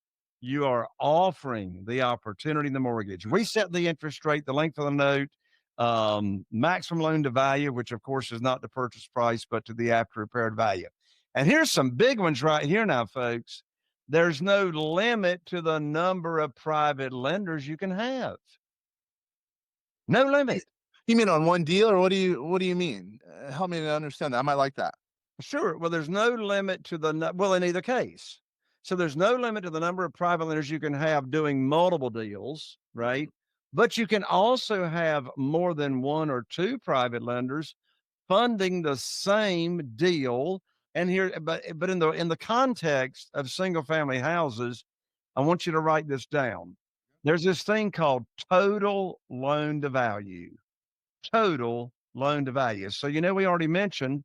you are offering the opportunity in the mortgage. We set the interest rate, the length of the note, maximum loan to value, which of course is not the purchase price, but to the after repaired value. And here's some big ones right here now, folks. There's no limit to the number of private lenders you can have. No limit. You mean on one deal, or what do you mean? Help me to understand that. I might like that. Sure. Well, there's no limit to well, in either case. So there's no limit to the number of private lenders you can have doing multiple deals, right? But you can also have more than one or two private lenders funding the same deal. And here, but in the context of single family houses, I want you to write this down. There's this thing called total loan to value. Total loan to value. So, we already mentioned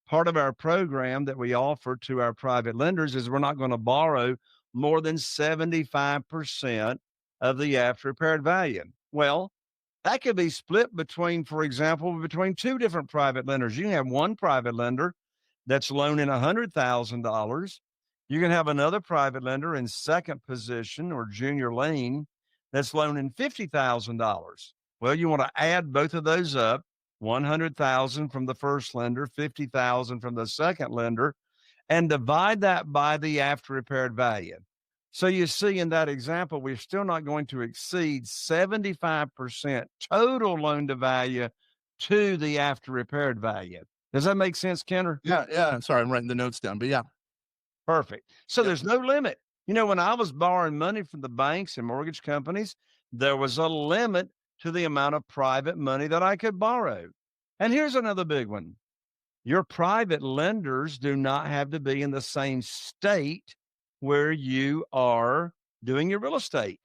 part of our program that we offer to our private lenders is we're not going to borrow more than 75% of the after repaired value. Well, that could be split between, for example, between two different private lenders. You can have one private lender that's loaning $100,000. You can have another private lender in second position or junior lien that's loaning $50,000. Well, you want to add both of those up, 100,000 from the first lender, 50,000 from the second lender, and divide that by the after repaired value. So you see in that example, we're still not going to exceed 75% total loan to value to the after repaired value. Does that make sense, Kenner? Yeah. Sorry, I'm writing the notes down, but yeah. Perfect. So there's no limit. When I was borrowing money from the banks and mortgage companies, there was a limit to the amount of private money that I could borrow. And here's another big one. Your private lenders do not have to be in the same state where you are doing your real estate.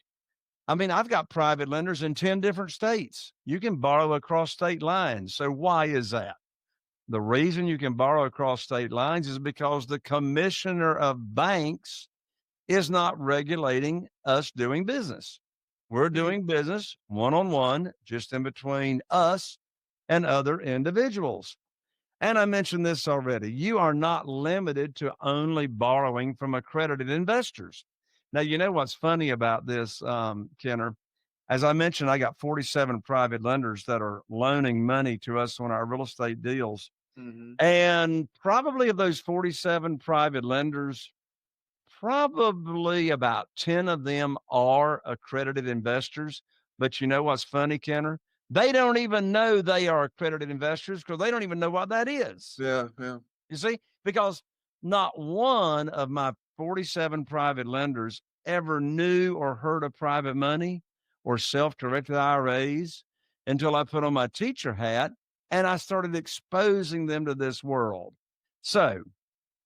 I mean, I've got private lenders in 10 different states. You can borrow across state lines. So why is that? The reason you can borrow across state lines is because the commissioner of banks is not regulating us doing business. We're doing business one-on-one, just in between us and other individuals. And I mentioned this already. You are not limited to only borrowing from accredited investors. Now, you know what's funny about this, Kenner? As I mentioned, I got 47 private lenders that are loaning money to us on our real estate deals. Mm-hmm. And probably of those 47 private lenders, probably about 10 of them are accredited investors. But you know what's funny, Kenner? They don't even know they are accredited investors because they don't even know what that is. Yeah. You see, because not one of my 47 private lenders ever knew or heard of private money or self-directed IRAs until I put on my teacher hat and I started exposing them to this world. So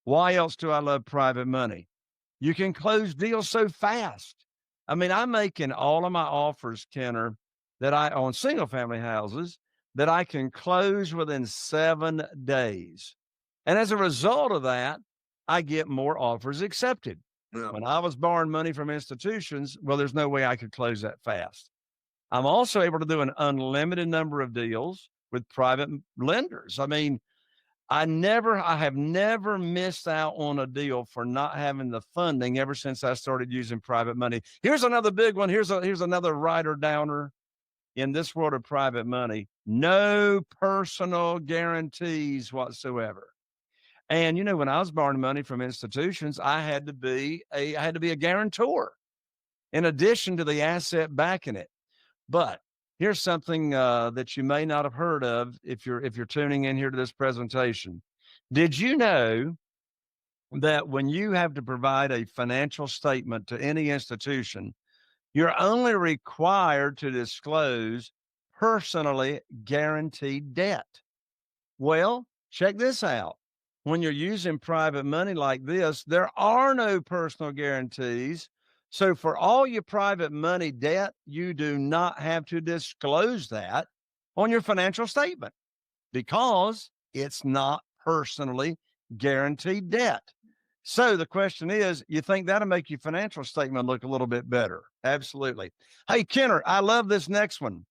why else do I love private money? You can close deals so fast. I mean, I'm making all of my offers, Kenner, that I on single family houses that I can close within 7 days. And as a result of that, I get more offers accepted. Yeah. When I was borrowing money from institutions, well, there's no way I could close that fast. I'm also able to do an unlimited number of deals with private lenders. I mean, I have never missed out on a deal for not having the funding ever since I started using private money. Here's another big one. Here's another rider downer in this world of private money. No personal guarantees whatsoever. And when I was borrowing money from institutions, I had to be a guarantor in addition to the asset backing it. But here's something that you may not have heard of if you're tuning in here to this presentation. Did you know that when you have to provide a financial statement to any institution, you're only required to disclose personally guaranteed debt. Well, check this out. When you're using private money like this, there are no personal guarantees. So for all your private money debt, you do not have to disclose that on your financial statement because it's not personally guaranteed debt. So the question is, you think that'll make your financial statement look a little bit better? Absolutely. Hey, Kenner, I love this next one.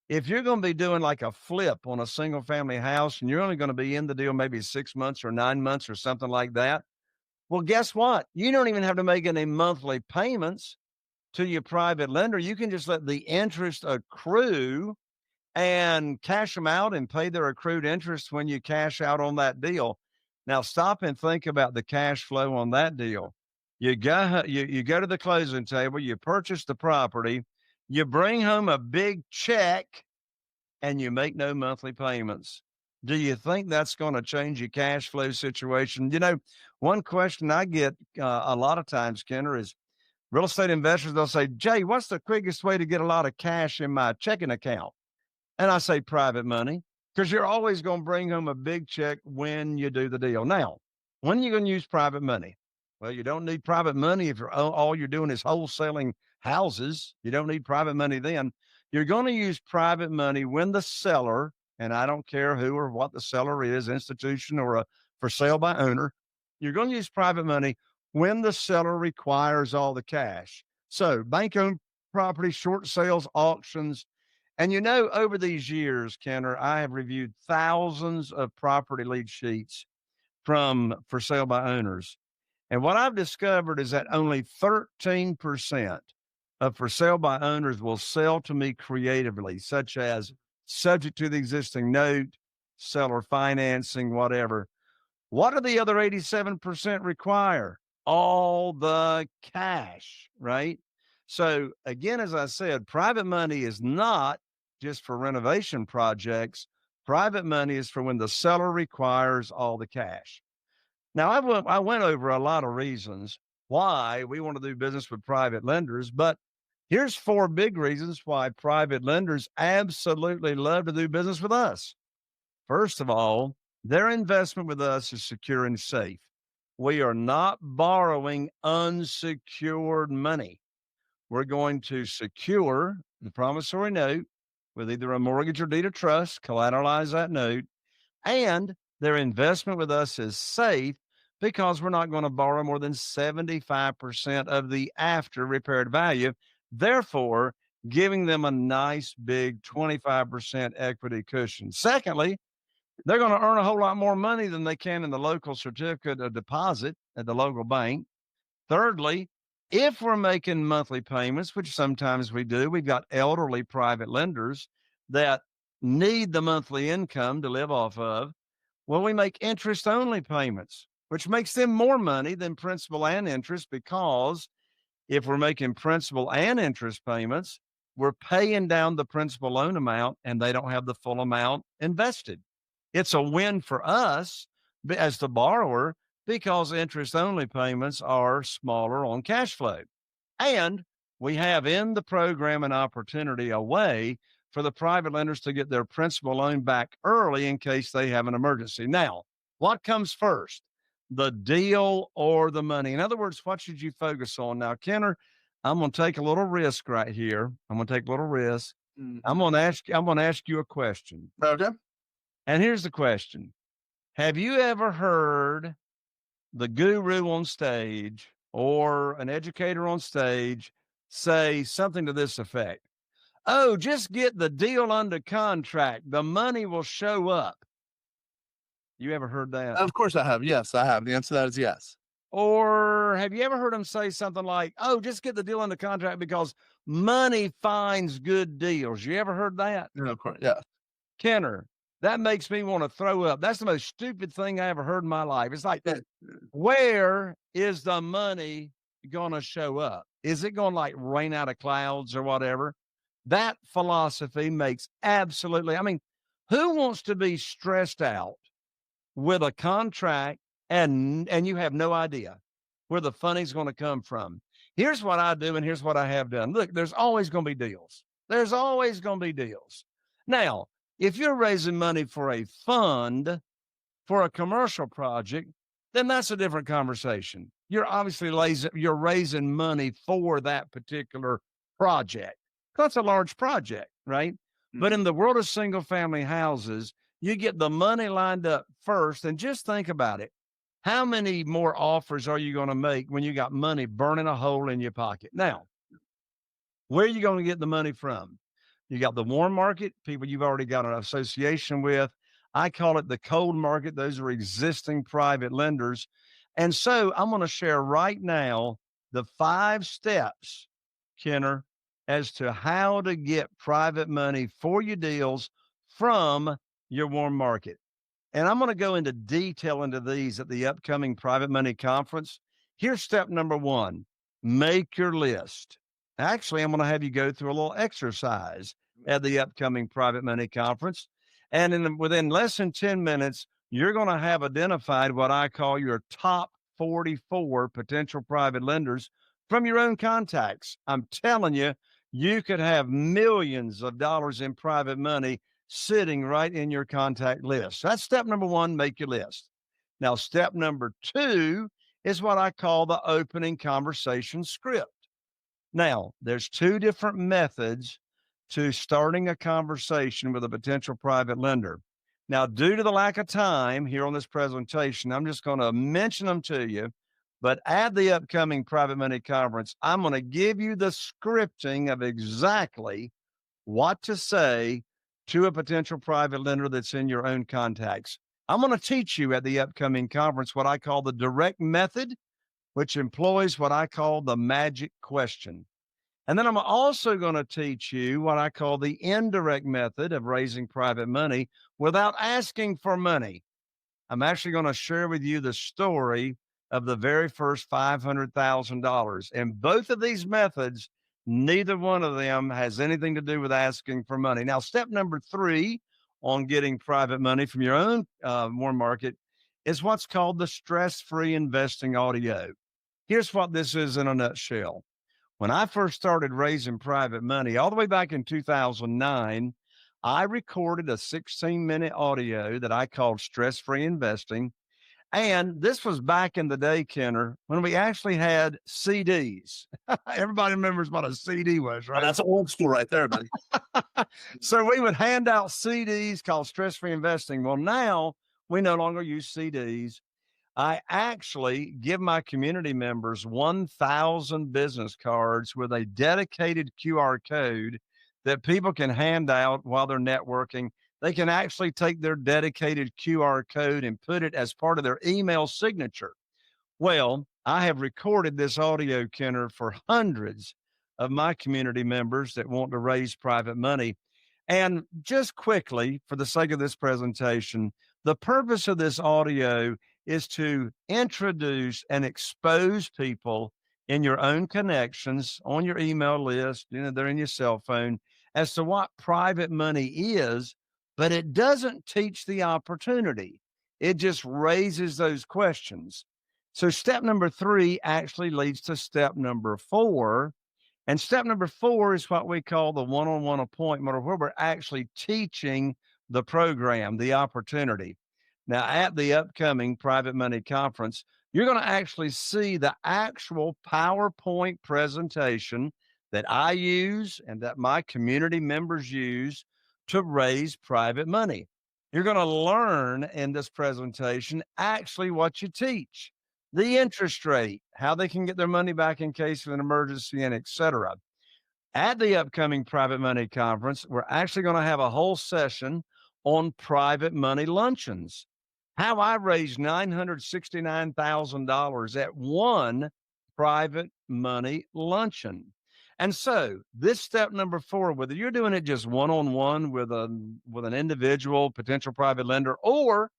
If you're going to be doing like a flip on a single family house and you're only going to be in the deal maybe 6 months or 9 months or something like that, well, guess what? You don't even have to make any monthly payments to your private lender. You can just let the interest accrue and cash them out and pay their accrued interest when you cash out on that deal. Now, stop and think about the cash flow on that deal. You go to the closing table, you purchase the property, you bring home a big check, and you make no monthly payments. Do you think that's going to change your cash flow situation? You know, one question I get a lot of times, Kenner, is real estate investors, they'll say, Jay, what's the quickest way to get a lot of cash in my checking account? And I say private money, because you're always going to bring home a big check when you do the deal. Now, when are you going to use private money? Well, you don't need private money if all you're doing is wholesaling houses. You don't need private money then. You're going to use private money when the seller, and I don't care who or what the seller is, institution or a for sale by owner, you're going to use private money when the seller requires all the cash. So bank-owned property, short sales, auctions. And you know, over these years, Kenner, I have reviewed thousands of property lead sheets from for sale by owners. And what I've discovered is that only 13% of for sale by owners will sell to me creatively, such as subject to the existing note, seller financing, whatever. What do the other 87% require? All the cash, right? So again, as I said, private money is not just for renovation projects. Private money is for when the seller requires all the cash. Now, I went over a lot of reasons why we want to do business with private lenders, but here's 4 big reasons why private lenders absolutely love to do business with us. First of all, their investment with us is secure and safe. We are not borrowing unsecured money. We're going to secure the promissory note with either a mortgage or deed of trust, collateralize that note, and their investment with us is safe because we're not going to borrow more than 75% of the after repaired value, therefore giving them a nice big 25% equity cushion. Secondly, they're going to earn a whole lot more money than they can in the local certificate of deposit at the local bank. Thirdly, if we're making monthly payments, which sometimes we do, we've got elderly private lenders that need the monthly income to live off of. Well, we make interest only payments, which makes them more money than principal and interest, because if we're making principal and interest payments, we're paying down the principal loan amount and they don't have the full amount invested. It's a win for us as the borrower because interest only payments are smaller on cash flow. And we have in the program an opportunity, a way for the private lenders to get their principal loan back early in case they have an emergency. Now, what comes first, the deal or the money? In other words, what should you focus on? Now, Kenner, I'm going to take a little risk right here. I'm going to take a little risk. I'm going to ask you a question. Okay. And here's the question. Have you ever heard the guru on stage or an educator on stage say something to this effect? Oh, just get the deal under contract. The money will show up. You ever heard that? Of course I have. Yes, I have. The answer to that is yes. Or have you ever heard them say something like, oh, just get the deal under contract because money finds good deals? You ever heard that? Yeah, of course. Yeah. Kenner, that makes me want to throw up. That's the most stupid thing I ever heard in my life. It's like, where is the money going to show up? Is it going to like rain out of clouds or whatever? That philosophy makes absolutely, I mean, who wants to be stressed out with a contract and you have no idea where the funding's going to come from. Here's what I do, and here's what I have done. Look, there's always going to be deals. There's always going to be deals. Now, if you're raising money for a fund for a commercial project, then that's a different conversation. You're obviously you're raising money for that particular project. That's a large project, right? But in the world of single family houses, you get the money lined up first, and just think about it. How many more offers are you going to make when you got money burning a hole in your pocket? Now, where are you going to get the money from? You got the warm market, people you've already got an association with. I call it the cold market. Those are existing private lenders. And so I'm going to share right now the 5 steps, Kenner, as to how to get private money for your deals from your warm market. And I'm going to go into detail into these at the upcoming Private Money Conference. Here's step number 1, make your list. Actually, I'm going to have you go through a little exercise at the upcoming Private Money Conference. And within less than 10 minutes, you're going to have identified what I call your top 44 potential private lenders from your own contacts. I'm telling you, you could have millions of dollars in private money sitting right in your contact list. So that's step number 1, make your list. Now, step number 2 is what I call the opening conversation script. Now, there's 2 different methods to starting a conversation with a potential private lender. Now, due to the lack of time here on this presentation, I'm just going to mention them to you. But at the upcoming Private Money Conference, I'm going to give you the scripting of exactly what to say to a potential private lender that's in your own contacts. I'm going to teach you at the upcoming conference what I call the direct method, which employs what I call the magic question. And then I'm also going to teach you what I call the indirect method of raising private money without asking for money. I'm actually going to share with you the story of the very first $500,000. And both of these methods, neither one of them has anything to do with asking for money. Now, step number 3 on getting private money from your own warm market is what's called the stress-free investing audio. Here's what this is in a nutshell. When I first started raising private money, all the way back in 2009, I recorded a 16-minute audio that I called Stress-Free Investing. And this was back in the day, Kenner, when we actually had CDs. Everybody remembers what a CD was, right? Oh, that's old school right there, buddy. So we would hand out CDs called Stress-Free Investing. Well, now we no longer use CDs. I actually give my community members 1,000 business cards with a dedicated QR code that people can hand out while they're networking. They can actually take their dedicated QR code and put it as part of their email signature. Well, I have recorded this audio, Kenner, for hundreds of my community members that want to raise private money. And just quickly, for the sake of this presentation, the purpose of this audio is to introduce and expose people in your own connections on your email list, they're in your cell phone, as to what private money is, but it doesn't teach the opportunity. It just raises those questions. So step number 3 actually leads to step number 4. And step number 4 is what we call the one-on-one appointment, or where we're actually teaching the program, the opportunity. Now, at the upcoming Private Money Conference, you're going to actually see the actual PowerPoint presentation that I use and that my community members use to raise private money. You're going to learn in this presentation actually what you teach, the interest rate, how they can get their money back in case of an emergency, and et cetera. At the upcoming Private Money Conference, we're actually going to have a whole session on private money luncheons. How I raised $969,000 at one private money luncheon. And so this step number 4, whether you're doing it just one-on-one with an individual potential private lender, or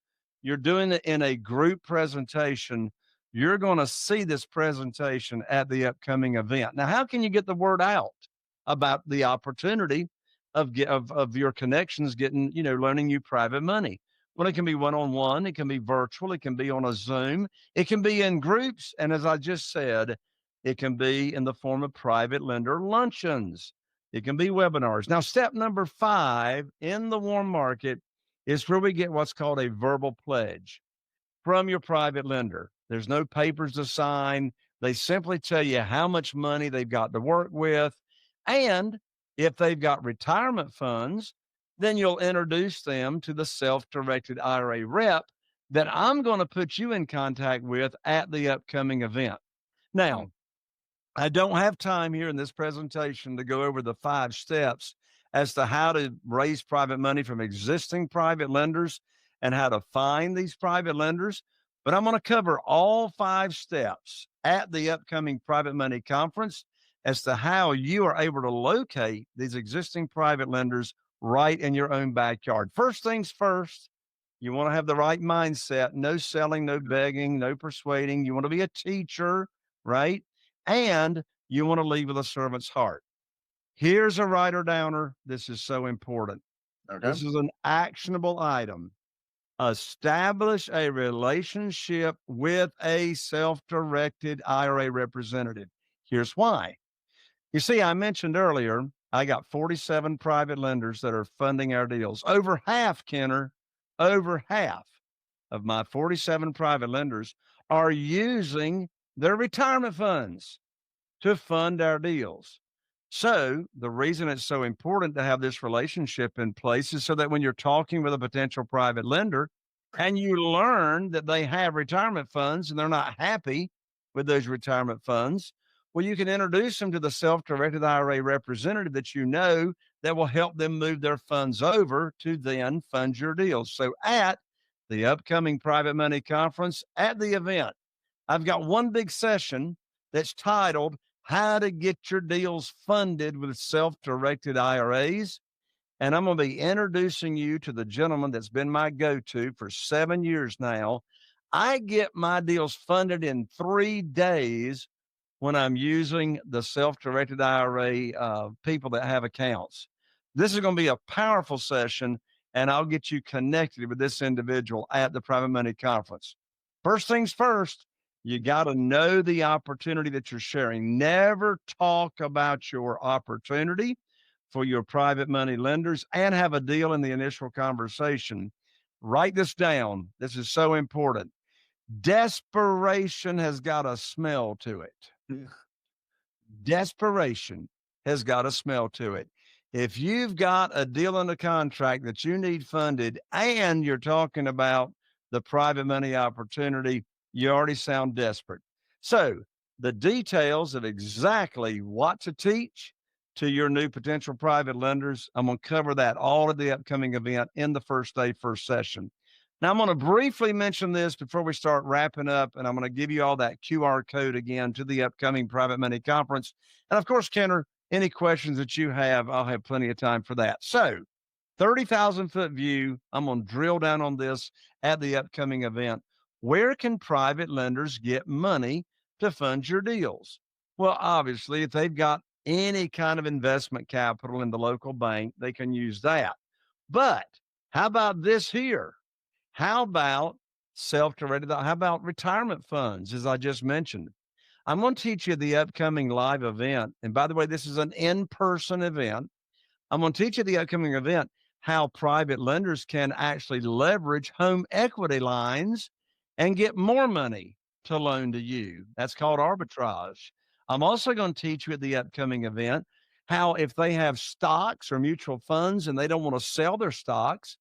you're doing it in a group presentation, you're going to see this presentation at the upcoming event. Now, how can you get the word out about the opportunity of your connections getting, learning you private money? Well, it can be one-on-one, it can be virtual, it can be on a Zoom, it can be in groups, and as I just said, it can be in the form of private lender luncheons. It can be webinars. Now, step number 5 in the warm market is where we get what's called a verbal pledge from your private lender. There's no papers to sign. They simply tell you how much money they've got to work with. And if they've got retirement funds, then you'll introduce them to the self directed IRA rep that I'm going to put you in contact with at the upcoming event. Now, I don't have time here in this presentation to go over the 5 steps as to how to raise private money from existing private lenders and how to find these private lenders, but I'm going to cover all 5 steps at the upcoming private money conference as to how you are able to locate these existing private lenders right in your own backyard. First things first, you want to have the right mindset, no selling, no begging, no persuading. You want to be a teacher, right? And you want to lead with a servant's heart. Here's a writer downer. This is so important. Okay. This is an actionable item. Establish a relationship with a self-directed IRA representative. Here's why. You see, I mentioned earlier, I got 47 private lenders that are funding our deals. Over half, Kenner, over half of my 47 private lenders are using their retirement funds to fund our deals. So the reason it's so important to have this relationship in place is so that when you're talking with a potential private lender and you learn that they have retirement funds and they're not happy with those retirement funds, well, you can introduce them to the self-directed IRA representative that you know that will help them move their funds over to then fund your deals. So at the upcoming private money conference, at the event, I've got one big session that's titled How to Get Your Deals Funded with Self-Directed IRAs. And I'm going to be introducing you to the gentleman that's been my go-to for 7 years now. I get my deals funded in 3 days when I'm using the self-directed IRA people that have accounts. This is going to be a powerful session, and I'll get you connected with this individual at the Private Money Conference. First things first, you got to know the opportunity that you're sharing. Never talk about your opportunity for your private money lenders and have a deal in the initial conversation. Write this down. This is so important. Desperation has got a smell to it. Desperation has got a smell to it. If you've got a deal in the contract that you need funded and you're talking about the private money opportunity, you already sound desperate. So the details of exactly what to teach to your new potential private lenders, I'm going to cover that all at the upcoming event in the first day, first session. Now, I'm going to briefly mention this before we start wrapping up, and I'm going to give you all that QR code again to the upcoming Private Money Conference. And of course, Kenner, any questions that you have, I'll have plenty of time for that. So 30,000 foot view, I'm going to drill down on this at the upcoming event. Where can private lenders get money to fund your deals? Well, obviously, if they've got any kind of investment capital in the local bank, they can use that. But how about this here? How about self-directed? How about retirement funds, as I just mentioned? I'm going to teach you the upcoming live event. And by the way, this is an in-person event. I'm going to teach you the upcoming event how private lenders can actually leverage home equity lines and get more money to loan to you. That's called arbitrage. I'm also going to teach you at the upcoming event how if they have stocks or mutual funds and they don't want to sell their stocks,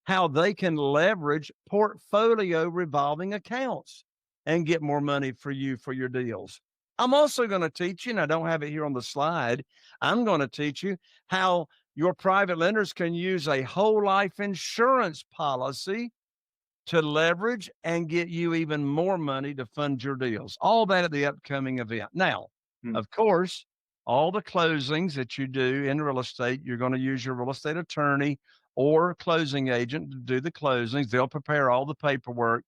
how they can leverage portfolio revolving accounts and get more money for you for your deals. I'm also going to teach you, and I don't have it here on the slide, I'm going to teach you how your private lenders can use a whole life insurance policy to leverage and get you even more money to fund your deals. All that at the upcoming event. Now, of course, all the closings that you do in real estate, you're going to use your real estate attorney or closing agent to do the closings. They'll prepare all the paperwork.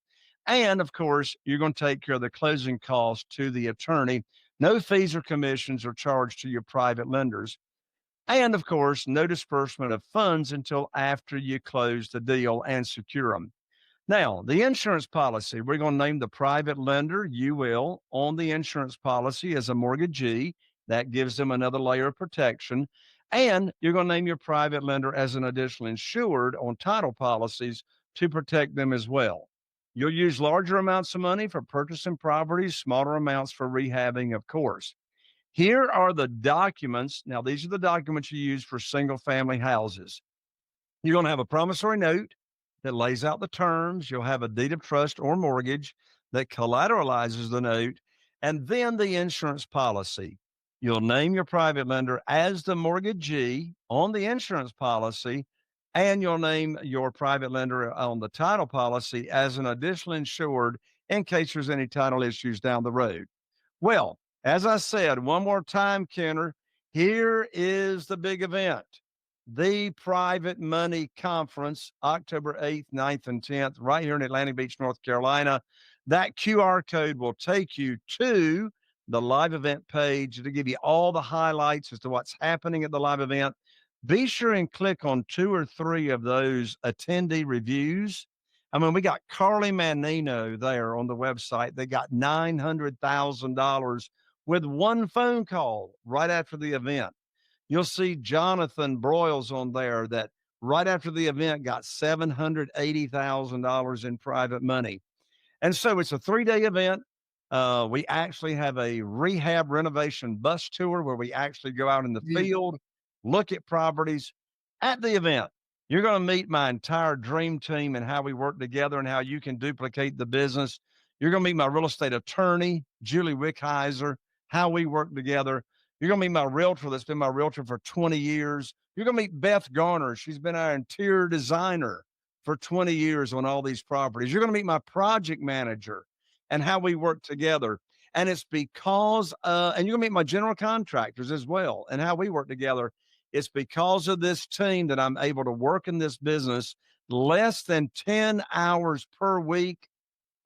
And of course, you're going to take care of the closing costs to the attorney. No fees or commissions are charged to your private lenders. And of course, no disbursement of funds until after you close the deal and secure them. Now, the insurance policy, we're going to name the private lender, you will, on the insurance policy as a mortgagee. That gives them another layer of protection. And you're going to name your private lender as an additional insured on title policies to protect them as well. You'll use larger amounts of money for purchasing properties, smaller amounts for rehabbing, of course. Here are the documents. Now, these are the documents you use for single family houses. You're going to have a promissory note that lays out the terms. You'll have a deed of trust or mortgage that collateralizes the note, and then the insurance policy. You'll name your private lender as the mortgagee on the insurance policy, and you'll name your private lender on the title policy as an additional insured in case there's any title issues down the road. Well, as I said, one more time, Kenner, here is the big event. The Private Money Conference, October 8th, 9th, and 10th, right here in Atlantic Beach, North Carolina. That QR code will take you to the live event page to give you all the highlights as to what's happening at the live event. Be sure and click on 2 or 3 of those attendee reviews. I mean, we got Carly Manino there on the website. They got $900,000 with one phone call right after the event. You'll see Jonathan Broyles on there that right after the event got $780,000 in private money. And so it's a 3-day event. We actually have a rehab renovation bus tour where we actually go out in the field, look at properties. At the event, you're going to meet my entire dream team and how we work together and how you can duplicate the business. You're going to meet my real estate attorney, Julie Wickheiser, how we work together. You're going to meet my realtor that's been my realtor for 20 years. You're going to meet Beth Garner. She's been our interior designer for 20 years on all these properties. You're going to meet my project manager and how we work together. And it's because, and you're going to meet my general contractors as well and how we work together. It's because of this team that I'm able to work in this business less than 10 hours per week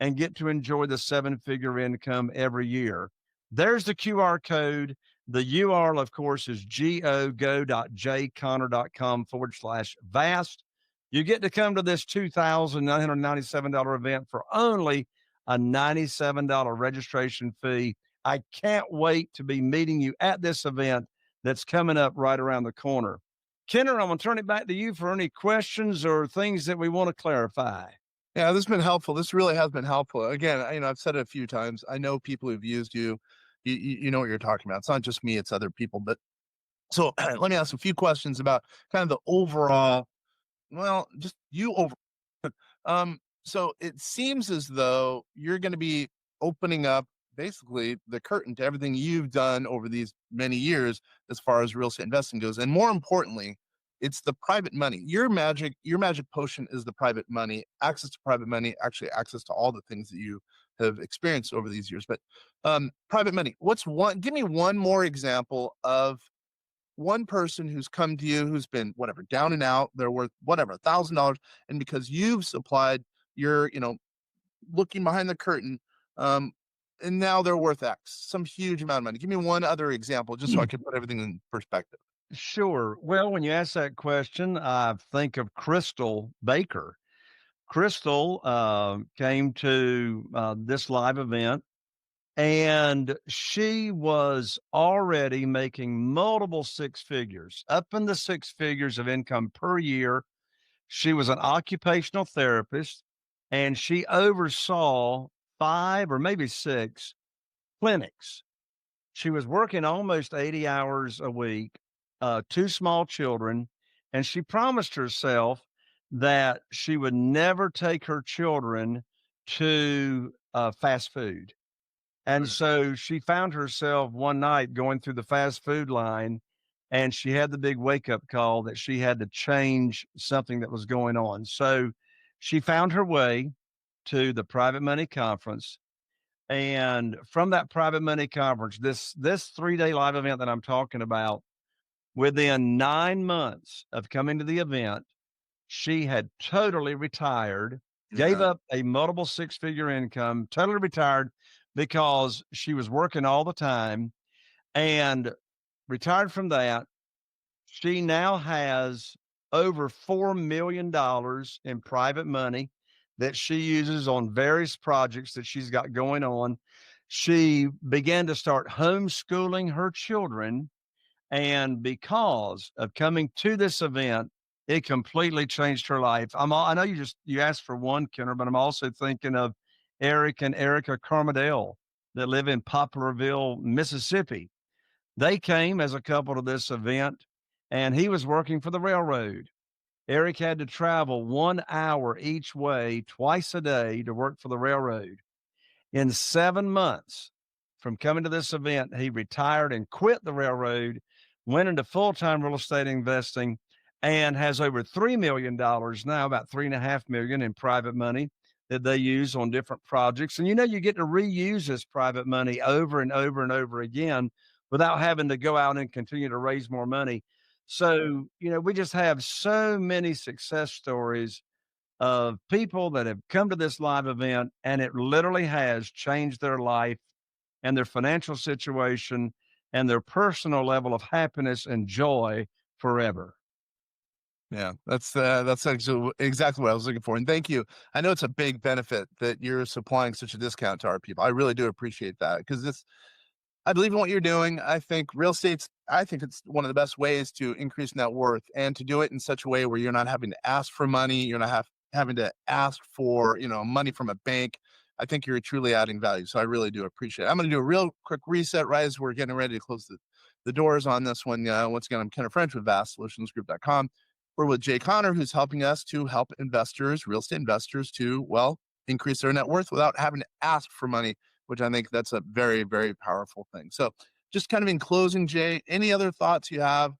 and get to enjoy the 7-figure income every year. There's the QR code. The URL, of course, is go.jconner.com/vast. You get to come to this $2,997 event for only a $97 registration fee. I can't wait to be meeting you at this event that's coming up right around the corner. Kenner, I'm going to turn it back to you for any questions or things that we want to clarify. Yeah, this has been helpful. This really has been helpful. Again, I've said it a few times. I know people who've used you. You know what you're talking about. It's not just me, it's other people. But so let me ask a few questions about kind of the overall, well, just you over. So it seems as though you're going to be opening up basically the curtain to everything you've done over these many years as far as real estate investing goes. And more importantly, it's the private money. Your magic potion is the private money, access to private money, actually access to all the things that you have experienced over these years. But private money, give me one more example of one person who's come to you who's been whatever down and out, they're worth whatever $1,000, and because you've supplied your looking behind the curtain, and now they're worth X, some huge amount of money. Give me one other example just so I can put everything in perspective. Sure. Well, when you ask that question, I think of Crystal Baker. Crystal came to this live event, and she was already making multiple 6 figures, up in the 6 figures of income per year. She was an occupational therapist, and she oversaw 5 or maybe 6 clinics. She was working almost 80 hours a week, 2 small children, and she promised herself that she would never take her children to fast food. And so she found herself one night going through the fast food line, and she had the big wake up call that she had to change something that was going on. So she found her way to the Private Money Conference. And from that Private Money Conference, this 3-day live event that I'm talking about, within 9 months of coming to the event, she had totally retired, gave up a multiple 6-figure income, totally retired because she was working all the time, and retired from that. She now has over $4 million in private money that she uses on various projects that she's got going on. She began to start homeschooling her children. And because of coming to this event, it completely changed her life. I know you asked for one, Kenner, but I'm also thinking of Eric and Erica Carmadale that live in Poplarville, Mississippi. They came as a couple to this event, and he was working for the railroad. Eric had to travel 1 hour each way, twice a day, to work for the railroad. In 7 months from coming to this event, he retired and quit the railroad, went into full-time real estate investing, and has over $3 million now, about $3.5 million in private money that they use on different projects. And you get to reuse this private money over and over and over again without having to go out and continue to raise more money. So, we just have so many success stories of people that have come to this live event, and it literally has changed their life and their financial situation and their personal level of happiness and joy forever. Yeah, that's exactly what I was looking for. And thank you. I know it's a big benefit that you're supplying such a discount to our people. I really do appreciate that, because I believe in what you're doing. I think it's one of the best ways to increase net worth, and to do it in such a way where you're not having to ask for money. You're not having to ask for, money from a bank. I think you're truly adding value. So I really do appreciate it. I'm going to do a real quick reset right as we're getting ready to close the doors on this one. Once again, I'm Kenneth French with VastSolutionsGroup.com. We're with Jay Conner, who's helping us to help investors, real estate investors, to, increase their net worth without having to ask for money, which I think that's a very, very powerful thing. So just kind of in closing, Jay, any other thoughts you have?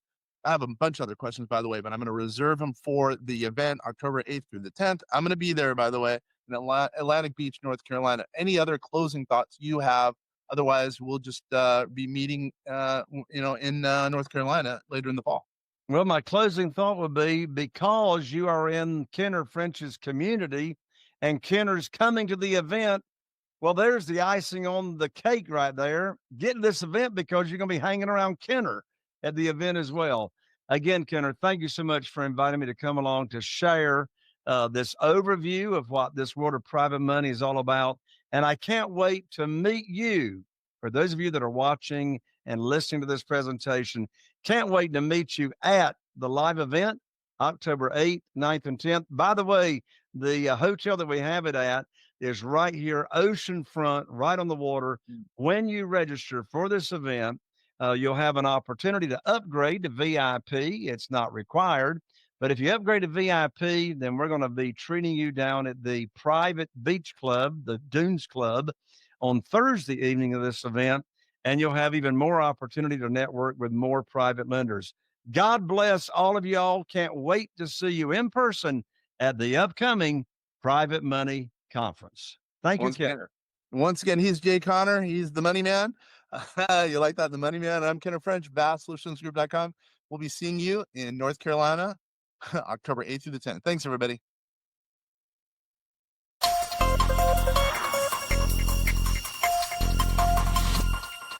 I have a bunch of other questions, by the way, but I'm going to reserve them for the event, October 8th through the 10th. I'm going to be there, by the way, in Atlantic Beach, North Carolina. Any other closing thoughts you have? Otherwise, we'll just be meeting, in North Carolina later in the fall. Well, my closing thought would be, because you are in Kenner French's community and Kenner's coming to the event, well, there's the icing on the cake right there. Get to this event because you're going to be hanging around Kenner at the event as well. Again, Kenner, thank you so much for inviting me to come along to share this overview of what this world of private money is all about. And I can't wait to meet you. For those of you that are watching and listening to this presentation, can't wait to meet you at the live event, October 8th, 9th, and 10th. By the way, the hotel that we have it at is right here, oceanfront, right on the water. When you register for this event, you'll have an opportunity to upgrade to VIP. It's not required, but if you upgrade to VIP, then we're going to be treating you down at the private beach club, the Dunes Club, on Thursday evening of this event, and you'll have even more opportunity to network with more private lenders. God bless all of y'all. Can't wait to see you in person at the upcoming Private Money Conference. Thank you, Kenner. Once again, he's Jay Conner. He's the money man. You like that? The money man. I'm Kenneth French, VastSolutionsGroup.com. We'll be seeing you in North Carolina, October 8th through the 10th. Thanks, everybody.